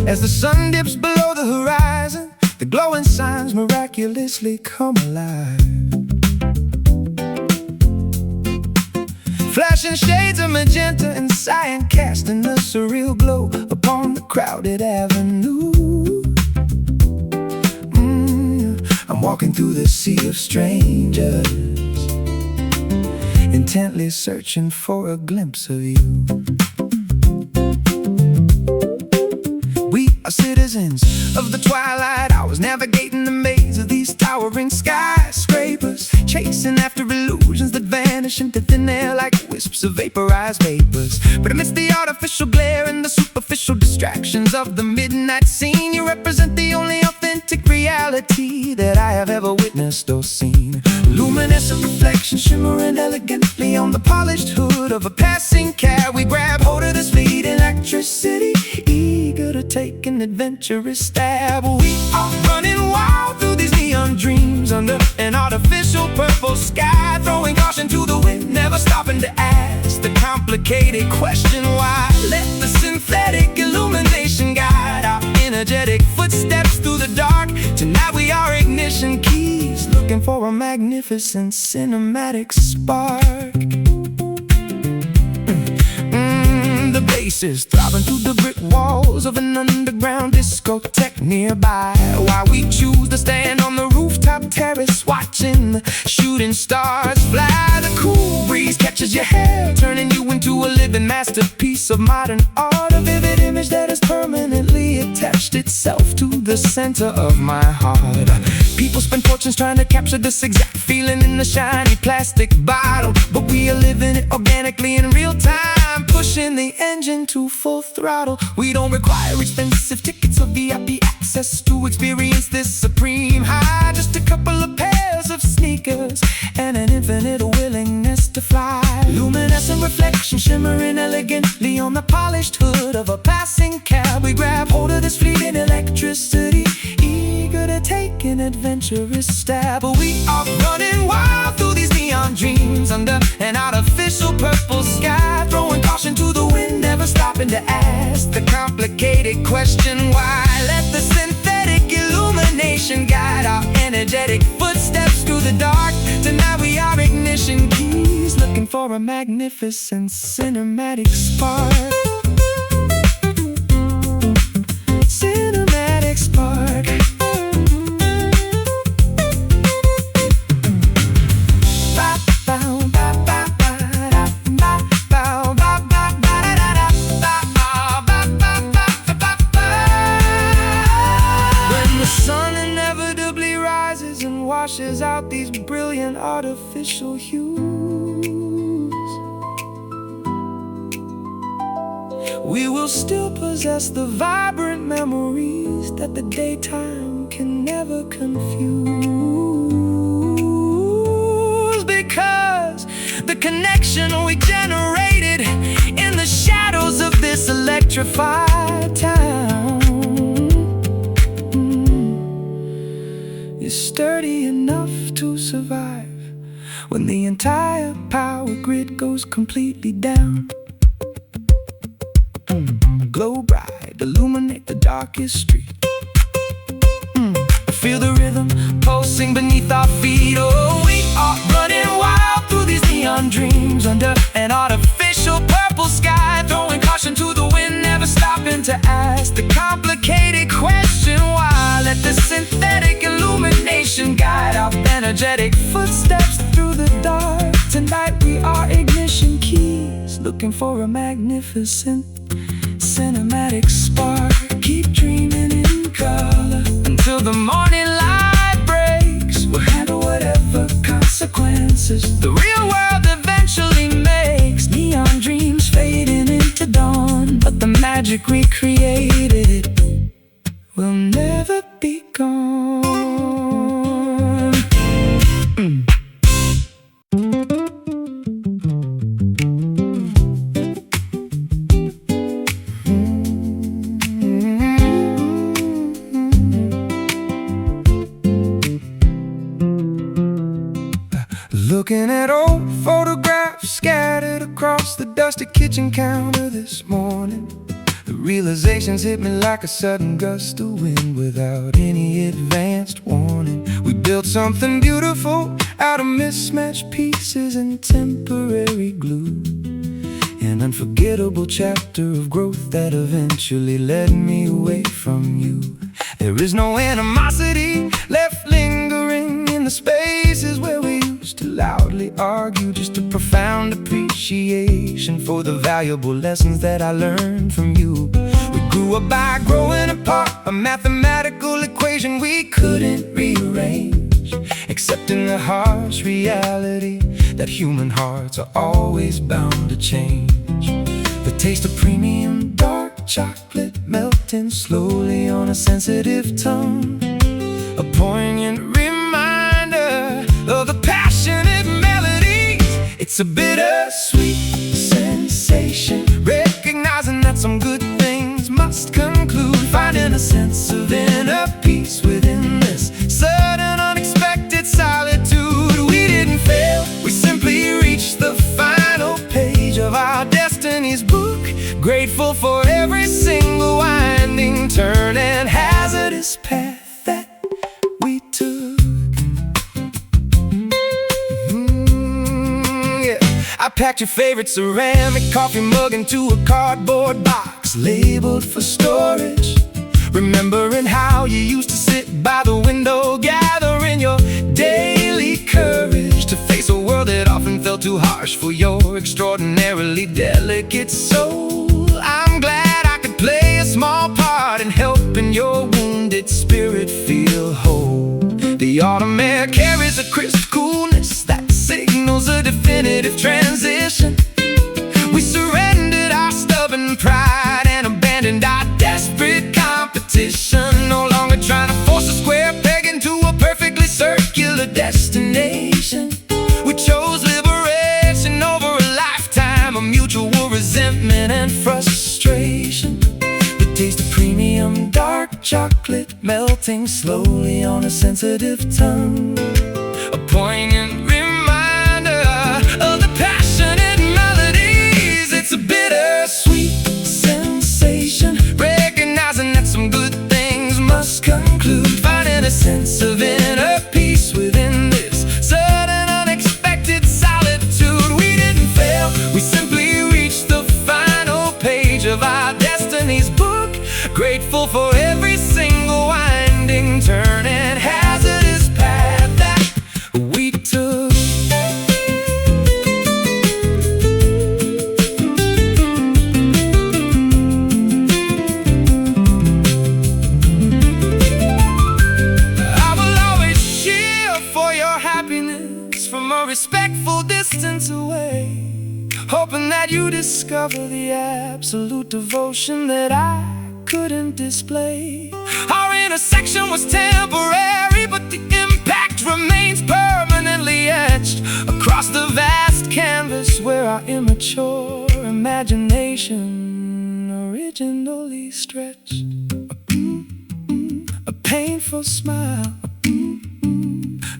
As the sun dips below the horizon, the glowing signs miraculously come alive, flashing shades of magenta and cyan, casting a surreal glow upon the crowded avenue. I'm walking through the sea of strangers, intently searching for a glimpse of you. We are citizens citizens of the twilight hours, navigating the maze of these towering skyscrapers, chasing after illusions that vanish into thin air like wisps of vaporized vapors. But amidst the artificial glare and the superficial distractions of the midnight scene, you represent the only authentic reality that I have ever witnessed or seen. Luminescent reflections shimmering elegantly on the polished hood of a passing cab. We grab hold of this fleeting electricity, eager to take an adventurous stab. We are running wild through these neon dreams under an artificial purple sky, throwing caution to the wind, never stopping to ask the complicated question why. Let the synthetic illumination guide our energetic footsteps through the dark. Tonight we are ignition keys, looking for a magnificent cinematic spark. The bass is throbbing through the brick walls of an underground discotheque nearby, while we choose to stand on the rooftop terrace, watching the shooting stars fly. The cool breeze catches your hair, turning you into a living masterpiece of modern art, a vivid image that has permanently attached itself to the center of my heart. People spend fortunes trying to capture this exact feeling in the shiny plastic bottle, but we are living it organically in real time, pushing the engine to full throttle. We don't require expensive tickets or VIP access to experience this supreme high. Just a couple of pairs of sneakers and an infinite willingness to fly. Luminescent reflection shimmering elegantly on the polished hood of a passing cab. We grab hold of this fleeting electricity, eager to take an adventurous stab. But we are running wild through these neon dreams under an artificial purple sky, throwing caution to the wind, never stopping to ask the complicated question why. Let the synthetic illumination guide our energetic footsteps through the dark. Tonight we are ignition keys, looking for a magnificent cinematic spark. Cinematic spark. Washes out these brilliant artificial hues, we will still possess the vibrant memories that the daytime can never confuse, because the connection we generated in the shadows of this electrified town is sturdy enough to survive when the entire power grid goes completely down. Glow bright, illuminate the darkest street. Feel the rhythm pulsing beneath our feet. Oh, we are running wild through these neon dreams under an artificial purple sky, throwing caution to the wind, never stopping to ask the complicated question why. Let the synthetic illumination guide our energetic footsteps through the dark. Tonight we are ignition keys, looking for a magnificent cinematic spark. Keep dreaming in color until the morning light breaks. We'll handle whatever consequences the real world eventually makes. Neon dreams fading into dawn, but the magic we created will never be gone. Looking at old photographs scattered across the dusty kitchen counter this morning, the realizations hit me like a sudden gust of wind without any advanced warning. We built something beautiful out of mismatched pieces and temporary glue, an unforgettable chapter of growth that eventually led me away from you. There is no animosity left lingering in the spaces where we used to loudly argue, just a profound appreciation for the valuable lessons that I learned from you. We grew grew up by growing apart, a mathematical equation we couldn't rearrange, accepting the harsh reality that human hearts are always bound to change. The taste of premium dark chocolate melting slowly on a sensitive tongue, a poignant reminder of the passionate melodies. It's a bittersweet sensation, recognizing that some good things must conclude, finding a sense of inner peace within this sudden unexpected solitude. We didn't fail, we simply reached the final page of our destiny's book, grateful for every single winding turn and hazardous path that we took. I packed your favorite ceramic coffee mug into a cardboard box labeled for storage, remembering how you used to sit by the window, gathering your daily courage to face a world that often felt too harsh for your extraordinarily delicate soul. I'm glad I could play a small part in helping your wounded spirit feel whole. The autumn air carries a crisp coolness that signals a definitive transition. We surrendered our stubborn pride and abandoned our desperate competition, no longer trying to force a square peg into a perfectly circular destination. We chose liberation over a lifetime of mutual resentment and frustration. The taste of premium dark chocolate melting slowly on a sensitive tongue, a poignant reminder of the passionate melodies. It's a bittersweet sensation, recognizing that some good things must conclude, finding a sense of inner peace within this sudden unexpected solitude. We didn't fail, we simply reached the final page of our destiny's book, grateful for every single winding turn and hazardous path that we took. I will always cheer for your happiness from a respectful distance away, hoping that you discover the absolute devotion that I couldn't display. Our intersection was temporary, but the impact remains permanently etched across the vast canvas where our immature imagination originally stretched. A painful smile,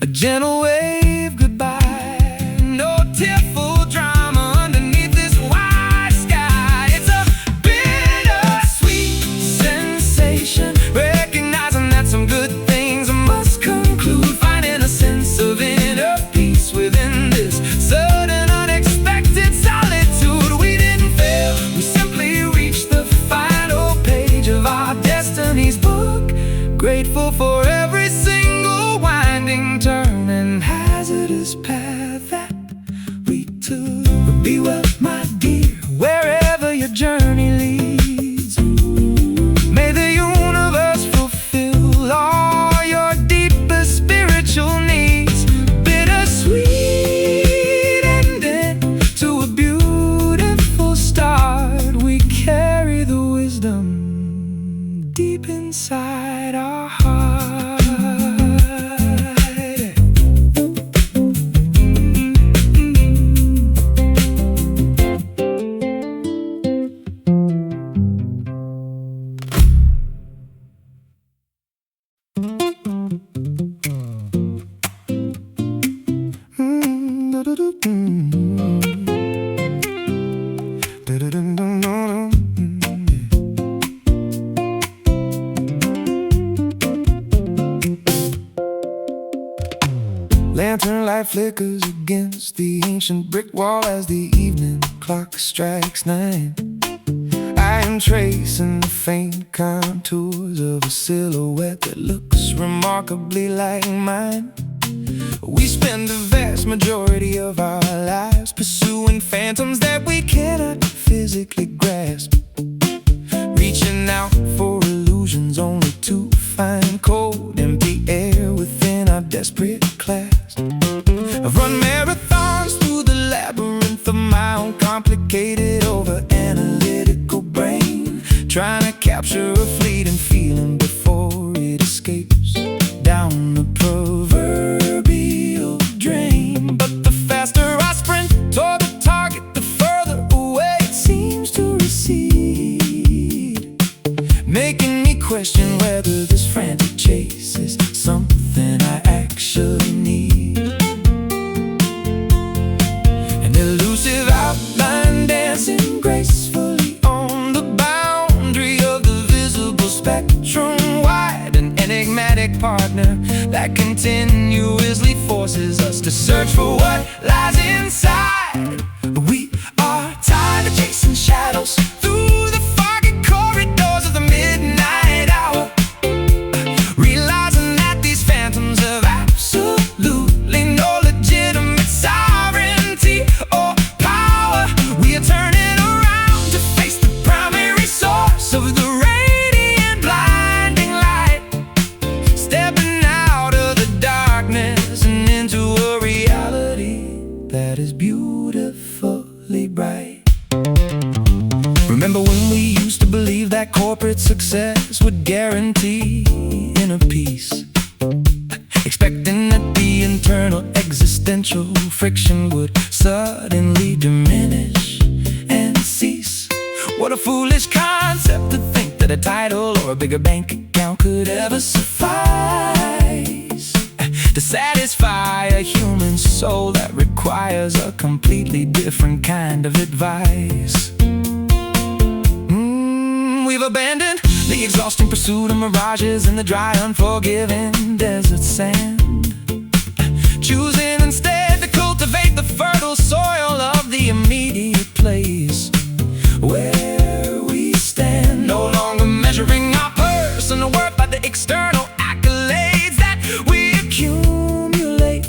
a gentle wave goodbye, no tearful drama underneath this wide sky. It's a bittersweet sensation, recognizing that some good things must conclude, finding a sense of inner peace within this sudden unexpected solitude. We didn't fail, we simply reached the final page of our destiny's book, grateful for every single winding turn and hazardous path that we took. Be well, my dear, wherever your journey leads. May the universe fulfill all your deepest spiritual needs. Bittersweet ending to a beautiful start. We carry the wisdom deep inside our heart. Lantern light flickers against the ancient brick wall as the evening clock strikes 9. I am tracing the faint contours of a silhouette that looks remarkably like mine. We spend the vast majority of our lives pursuing phantoms that we cannot physically grasp, reaching reaching out for illusions only to find cold, empty air within our desperate clasp. I've run marathons through the labyrinth of my own complicated, over-analytical brain, trying to capture a fleeting feeling before it escapes down the proverbial drain. But the faster I sprint toward the target, the further away it seems to recede, making me question whether this frantic chase is something I actually need. An elusive outline dancing gracefully on the boundary of the visible spectrum wide, an enigmatic partner that continuously forces us to search for what lies inside. We are tired of chasing shadows through the foggy corridors of the midnight hour, realizing that these phantoms have absolutely no legitimate sovereignty or power. We are turning around to face the primary source of the radiant blinding light, stepping out of the darkness and into a reality that is beautifully bright. Remember when we used to believe that corporate success would guarantee inner peace, expecting that the internal existential friction would suddenly diminish and cease? What a foolish concept to think that a title or a bigger bank account could ever suffice to satisfy a human soul that requires a completely different kind of advice. We've abandoned the exhausting pursuit of mirages in the dry, unforgiving desert sand, choosing instead to cultivate the fertile soil of the immediate place where we stand, no longer measuring our personal worth by the external accolades that we accumulate.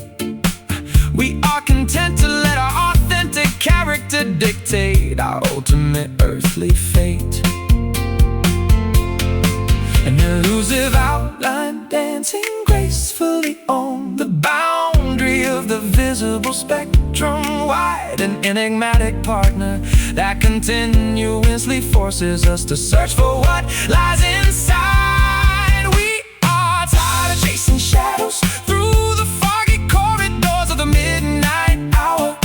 We are content to let our authentic character dictate our ultimate earthly fate. An elusive outline dancing gracefully on the boundary of the visible spectrum wide, an enigmatic partner that continuously forces us to search for what lies inside. We are tired of chasing shadows through the foggy corridors of the midnight hour,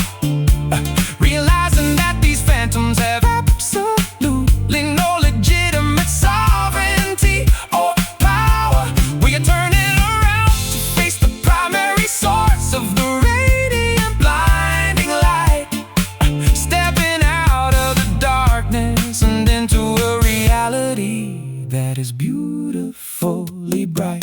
realizing that these phantoms have absolutely no legitimate sovereignty or power. We are turning around to face the primary source of the radiant blinding light, stepping out of the darkness and into a reality that is beautifully bright.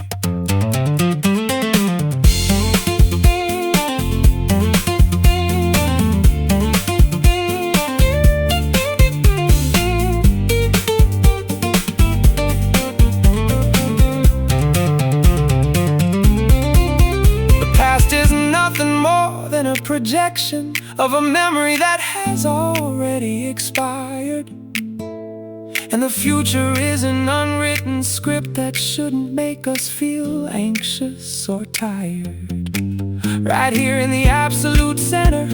A projection of a memory that has already expired, and the future is an unwritten script that shouldn't make us feel anxious or tired. Right here in the absolute center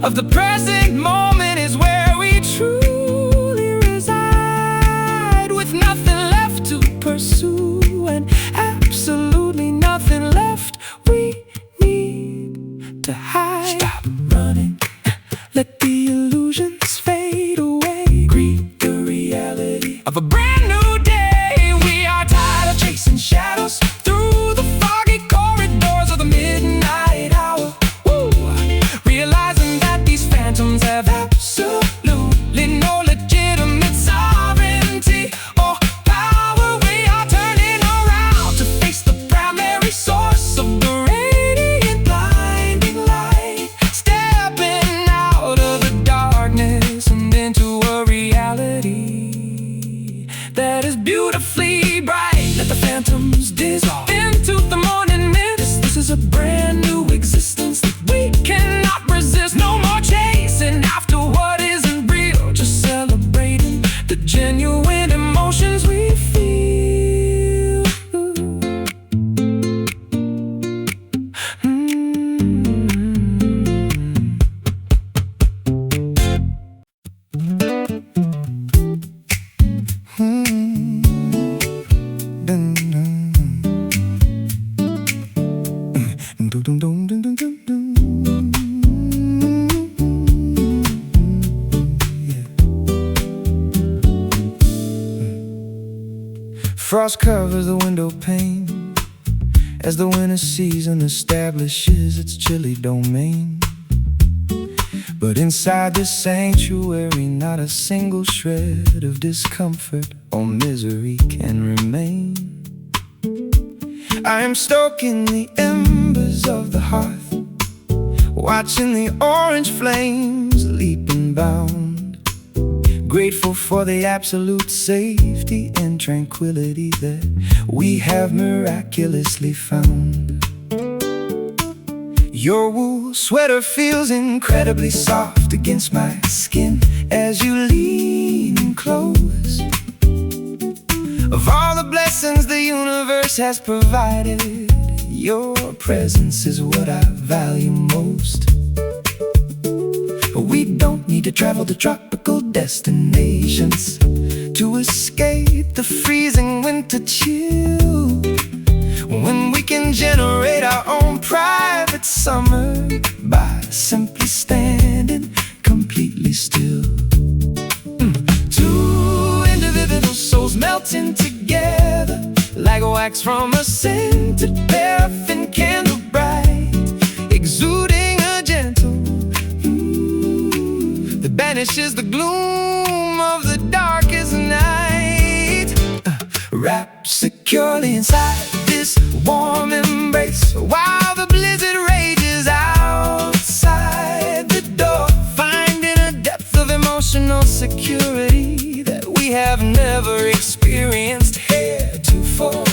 of the present moment is where we truly reside, with nothing left to pursue and absolutely nothing left we need to hide. Stop running, let the illusions fade away, greet the reality of a brand new day. We are tired of chasing shadows through the foggy corridors of the midnight hour, realizing that these phantoms have absolutely no legitimate sovereignty or power. We are turning around to face the primary source of the radiant blinding light, Frost covers the window pane as the winter season establishes its chilly domain. But inside this sanctuary, not a single shred of discomfort or misery can remain. I am stoking the embers of the hearth, watching the orange flames leap and bound, grateful for the absolute safety and tranquility that we have miraculously found. Your wool sweater feels incredibly soft against my skin as you lean close. Of all the blessings the universe has provided, your presence is what I value most. We don't need to travel to tropical destinations to escape the freezing winter chill, when we can generate our own private summer by simply standing completely still. Two individual souls melting together like wax from a scented paraffin candle bright, exuding a gentle that banishes the gloom of the darkest night. Wrapped securely inside this warm embrace while the blizzard rages outside the door, finding a depth of emotional security that we have never experienced heretofore.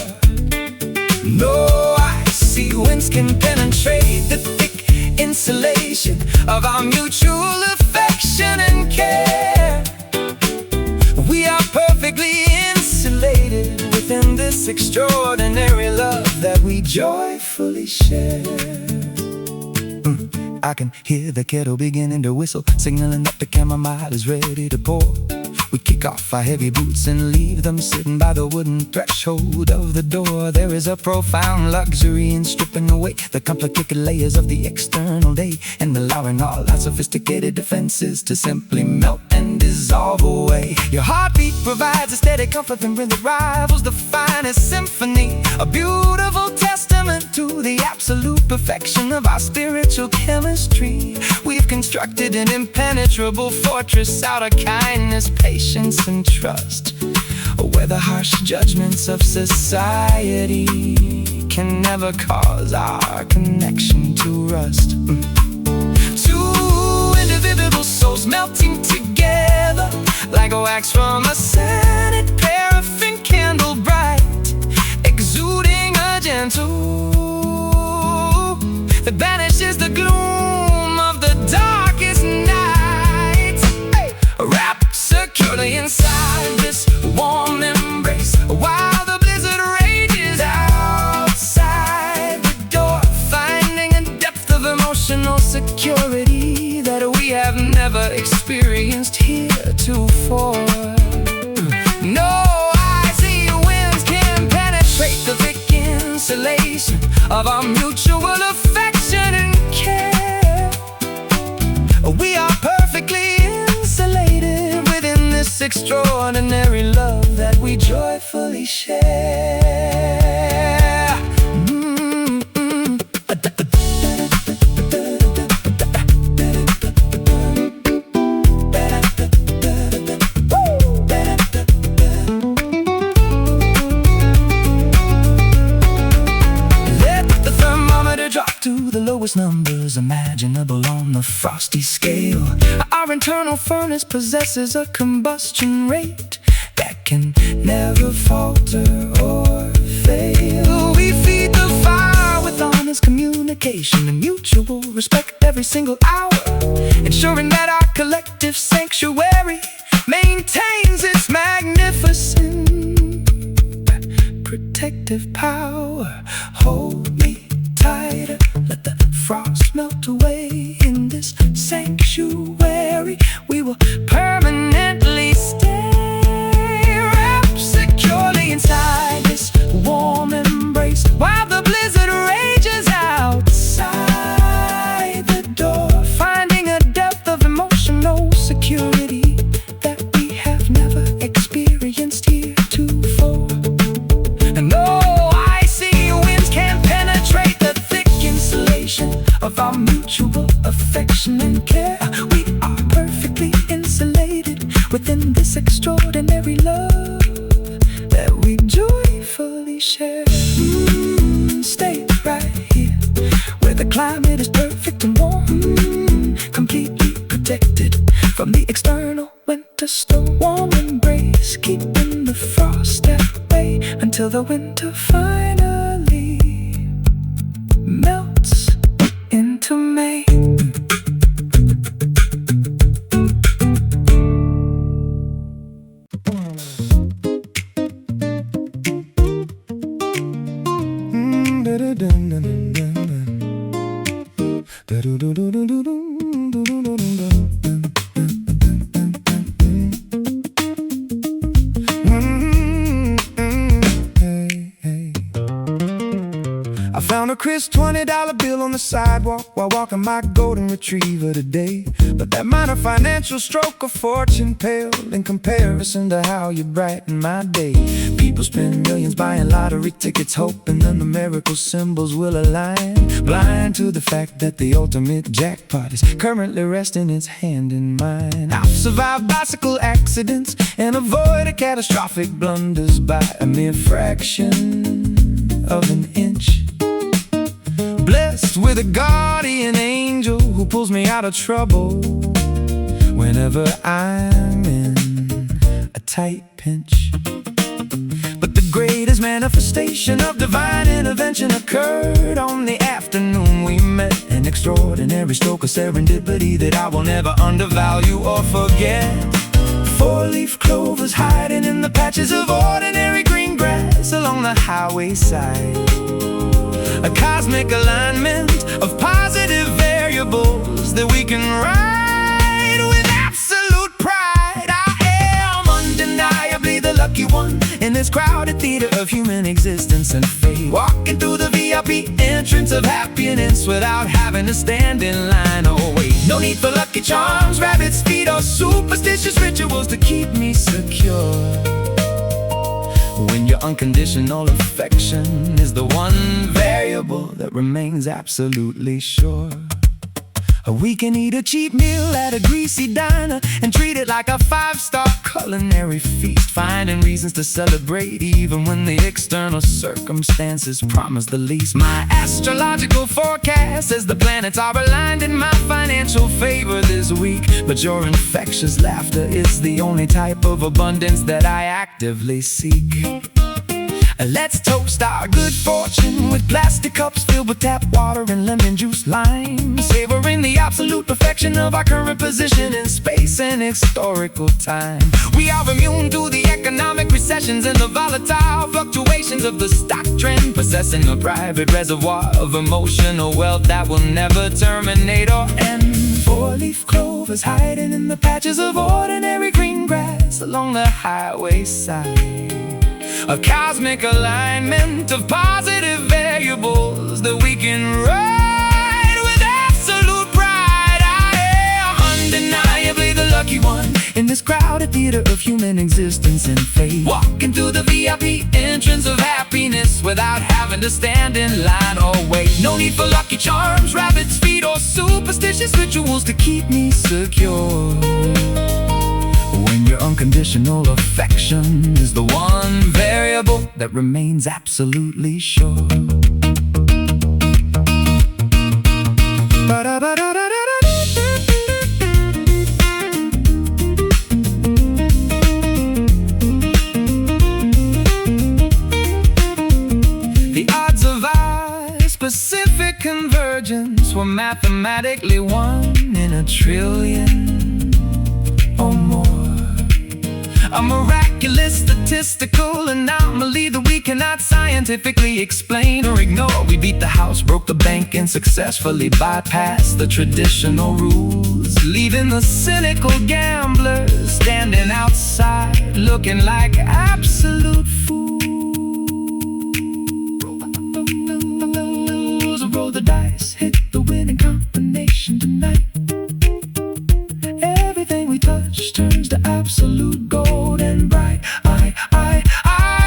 No icy winds can penetrate the thick insulation of our mutual affection and care. We are perfectly insulated within this extraordinary love that we joyfully share. I can hear the kettle beginning to whistle, signaling that the chamomile is ready to pour. We kick off our heavy boots and leave them sitting by the wooden threshold of the door. There is a profound luxury in stripping away the complicated layers of the external day and allowing all our sophisticated defenses to simply melt and dissolve away. Your heartbeat provides a steady comfort and really rivals the finest symphony, a beautiful testament to the absolute perfection of our spiritual chemistry. We've constructed an impenetrable fortress out of kindness, patience, and trust, where the harsh judgments of society can never cause our connection to rust. Two individual souls melting together like wax from a scented paraffin candle bright, exuding a gentle that banishes the gloom of the darkest night. Wrapped securely inside this warm embrace while the blizzard rages outside the door, finding a depth of emotional security that we have never experienced heretofore. No icy winds can penetrate the thick insulation of our mutual affection and care. We are perfectly insulated within this extraordinary love that we joyfully share. To the lowest numbers imaginable on the frosty scale. Our internal furnace possesses a combustion rate that can never falter or fail. We feed the fire with honest communication and mutual respect every single hour, ensuring that our collective sanctuary maintains its magnificent protective power. Hold me tighter, let the frost melt away in this sanctuary. We will permanently stay wrapped securely inside this warm embrace while the blizzard rages outside. our mutual affection and care. We are perfectly insulated within this extraordinary love that we joyfully share. Stay right here where the climate is perfect and warm, completely protected from the external winter storm. Warm embrace, keeping the frost at bay until the winter finally melts into May. I found a crisp $20 bill on the sidewalk while walking my golden retriever today. But that minor financial stroke of fortune paled in comparison to how you brighten my day. People spend millions buying lottery tickets, hoping the numerical symbols will align, blind to the fact that the ultimate jackpot is currently resting its hand in mine. I've survived bicycle accidents and avoided catastrophic blunders by a mere fraction of an inch. Blessed with a guardian angel who pulls me out of trouble whenever I'm in a tight pinch. But the greatest manifestation of divine intervention occurred on the afternoon we met. An extraordinary stroke of serendipity that I will never undervalue or forget. Four-leaf clovers hiding in the patches of ordinary green grass along the highway side. A cosmic alignment of positive variables that we can ride with absolute pride. I am undeniably the lucky one in this crowded theater of human existence and fate, walking through the VIP entrance of happiness without having to stand in line or wait. No need for lucky charms, rabbit's feet, or superstitious rituals to keep me secure, when your unconditional affection is the one variable that remains absolutely sure. We can eat a cheap meal at a greasy diner and treat it like a 5-star culinary feast, finding reasons to celebrate even when the external circumstances promise the least. My astrological forecast says the planets are aligned in my financial favor this week, but your infectious laughter is the only type of abundance that I actively seek. Let's toast our good fortune with plastic cups filled with tap water and lemon juice lime, savoring the absolute perfection of our current position in space and historical time. We are immune to the economic recessions and the volatile fluctuations of the stock trend, possessing a private reservoir of emotional wealth that will never terminate or end. Four-leaf clovers hiding in the patches of ordinary green grass along the highway side. A cosmic alignment of positive variables that we can ride with absolute pride. I am undeniably the lucky one in this crowded theater of human existence and fate, walking through the VIP entrance of happiness without having to stand in line or wait. No need for lucky charms, rabbit's feet, or superstitious rituals to keep me secure, when your unconditional affection is the one variable that remains absolutely sure. The odds of our specific convergence were mathematically 1 in a trillion or more. A miraculous statistical anomaly that we cannot scientifically explain or ignore. We beat the house, broke the bank, and successfully bypassed the traditional rules, leaving the cynical gamblers standing outside looking like absolute fools. Roll the dice, hit the winning combination tonight. Everything we touch turns to absolute gold and bright. I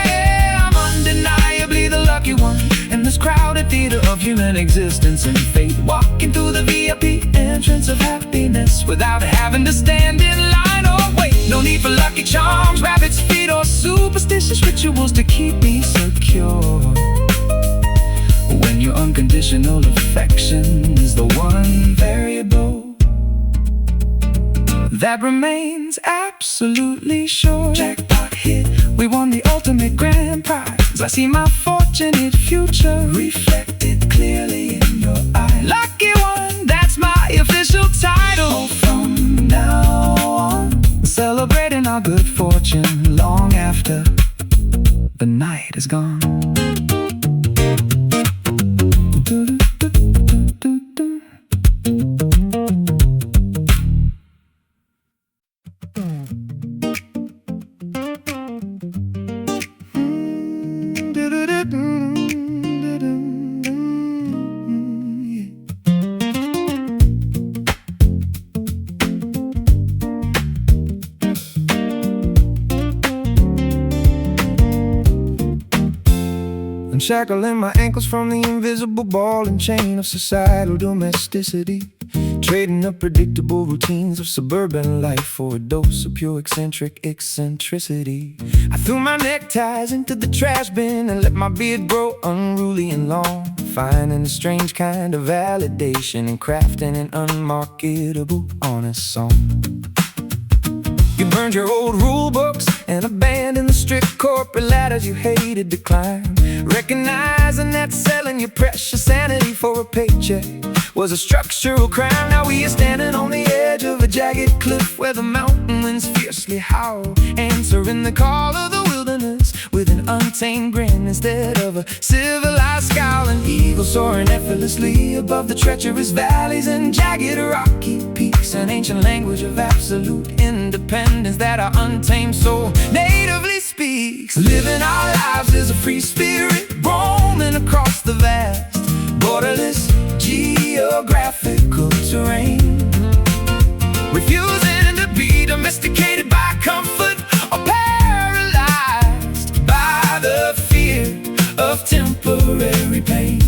am undeniably the lucky one in this crowded theater of human existence. existence and fate, walking through the VIP entrance of happiness without having to stand in line or wait. No need for lucky charms, rabbit's feet, or superstitious rituals to keep me secure, when your unconditional affection is the one variable that remains absolutely sure. Jackpot hit, we won the ultimate grand prize. I see my fortunate future reflected clearly in your eyes. Lucky one, that's my official title. From now on, celebrating our good fortune long after the night is gone. Unshackling my ankles from the invisible ball and chain of societal domesticity, trading up predictable routines of suburban life for a dose of pure eccentric eccentricity. I threw my neckties into the trash bin and let my beard grow unruly and long, finding a strange kind of validation and crafting an unmarketable honest song. You burned your old rule books and abandoned the strict corporate ladders you hated to climb, recognizing that selling your precious sanity for a paycheck was a structural crime. Now we are standing on the edge of a jagged cliff where the mountain winds fiercely howl, answering the call of the wilderness with an untamed grin instead of a civilized scowl. An eagle soaring effortlessly above the treacherous valleys and jagged rocky peaks, an ancient language of absolute independence that our untamed soul natively speaks. Living our lives as a free spirit, roaming across the vast, borderless geographical terrain, refusing to be domesticated by comfort or paralyzed by the fear of temporary pain.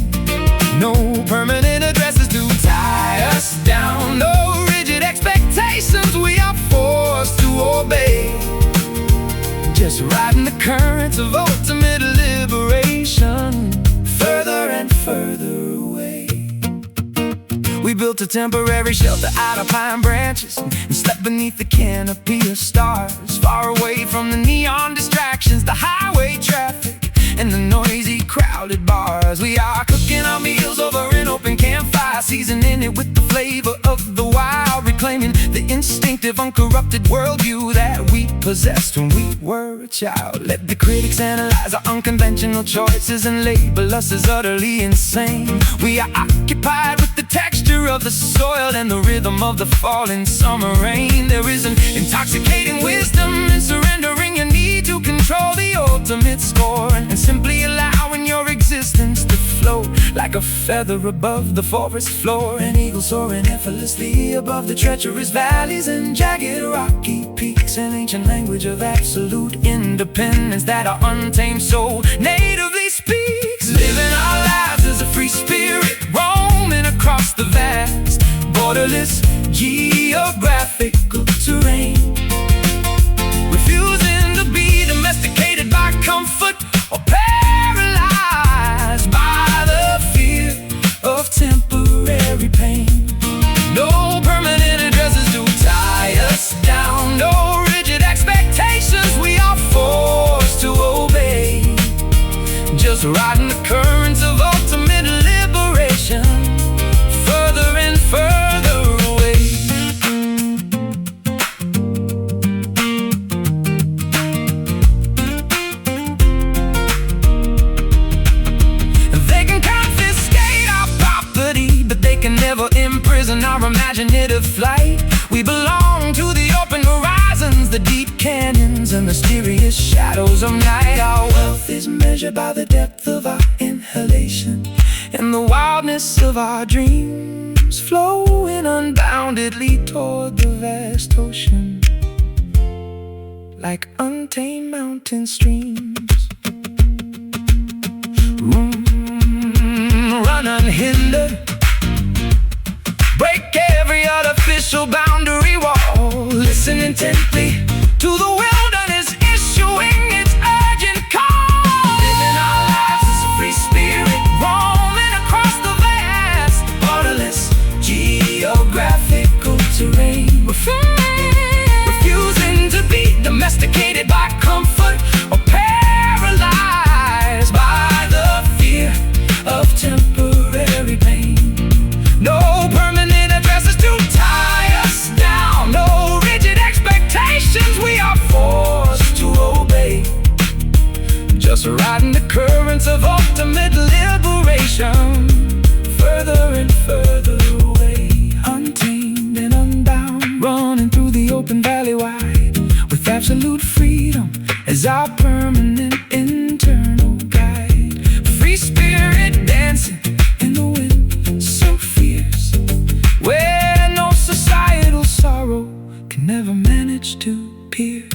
No permanent addresses to tie us down, no rigid expectations we are forced to obey, just riding the currents of ultimate liberation, further and further away. We built a temporary shelter out of pine branches and slept beneath the canopy of stars, far away from the neon distractions, the highway traffic, and the noisy crowded bars. We are cooking our meals over an open campfire, seasoning it with the flavor of the wild, reclaiming the instinctive uncorrupted worldview that we possessed when we were a child. Let the critics analyze our unconventional choices and label us as utterly insane. We are occupied with the texture of the soil and the rhythm of the falling summer rain. There is an intoxicating wisdom in surrendering your need to control the ultimate score, and simply allowing your existence to float like a feather above the forest floor. An eagle soaring effortlessly above the treacherous valleys and jagged rocky peaks, an ancient language of absolute independence that our untamed soul natively speaks. Living our lives as a free spirit, roaming across the vast, borderless geographical terrain, refusing to be domesticated by comfort or paralyzed by the fear of temporary pain. No permanent addresses to tie us down, no rigid expectations we are forced to obey, just riding the currents of ultimate liberation, further and further away. They can confiscate our property, but they can never imprison our imaginative flight. We belong to the open horizons, the deep canyons, and mysterious shadows of night. Our wealth is measured by the depth of our inhalation and the wildness of our dreams, flowing unboundedly toward the vast ocean like untamed mountain streams. Run run unhindered, break every artificial boundary wall. Listen intently to the wilderness issuing its urgent call. Living our lives as a free spirit, roaming across the vast, borderless geographical terrain. Refusing to be domesticated by comfort or paralyzed by the fear of temporary pain. No permanent addresses to tie us down, no rigid expectations we are forced to obey. Just riding the currents of ultimate liberation, further and further away, untamed and unbound, running through the open valley wide, with absolute freedom as our permanent internal guide. Free spirit dancing in the wind, so fierce, where no societal sorrow can never manage to pierce.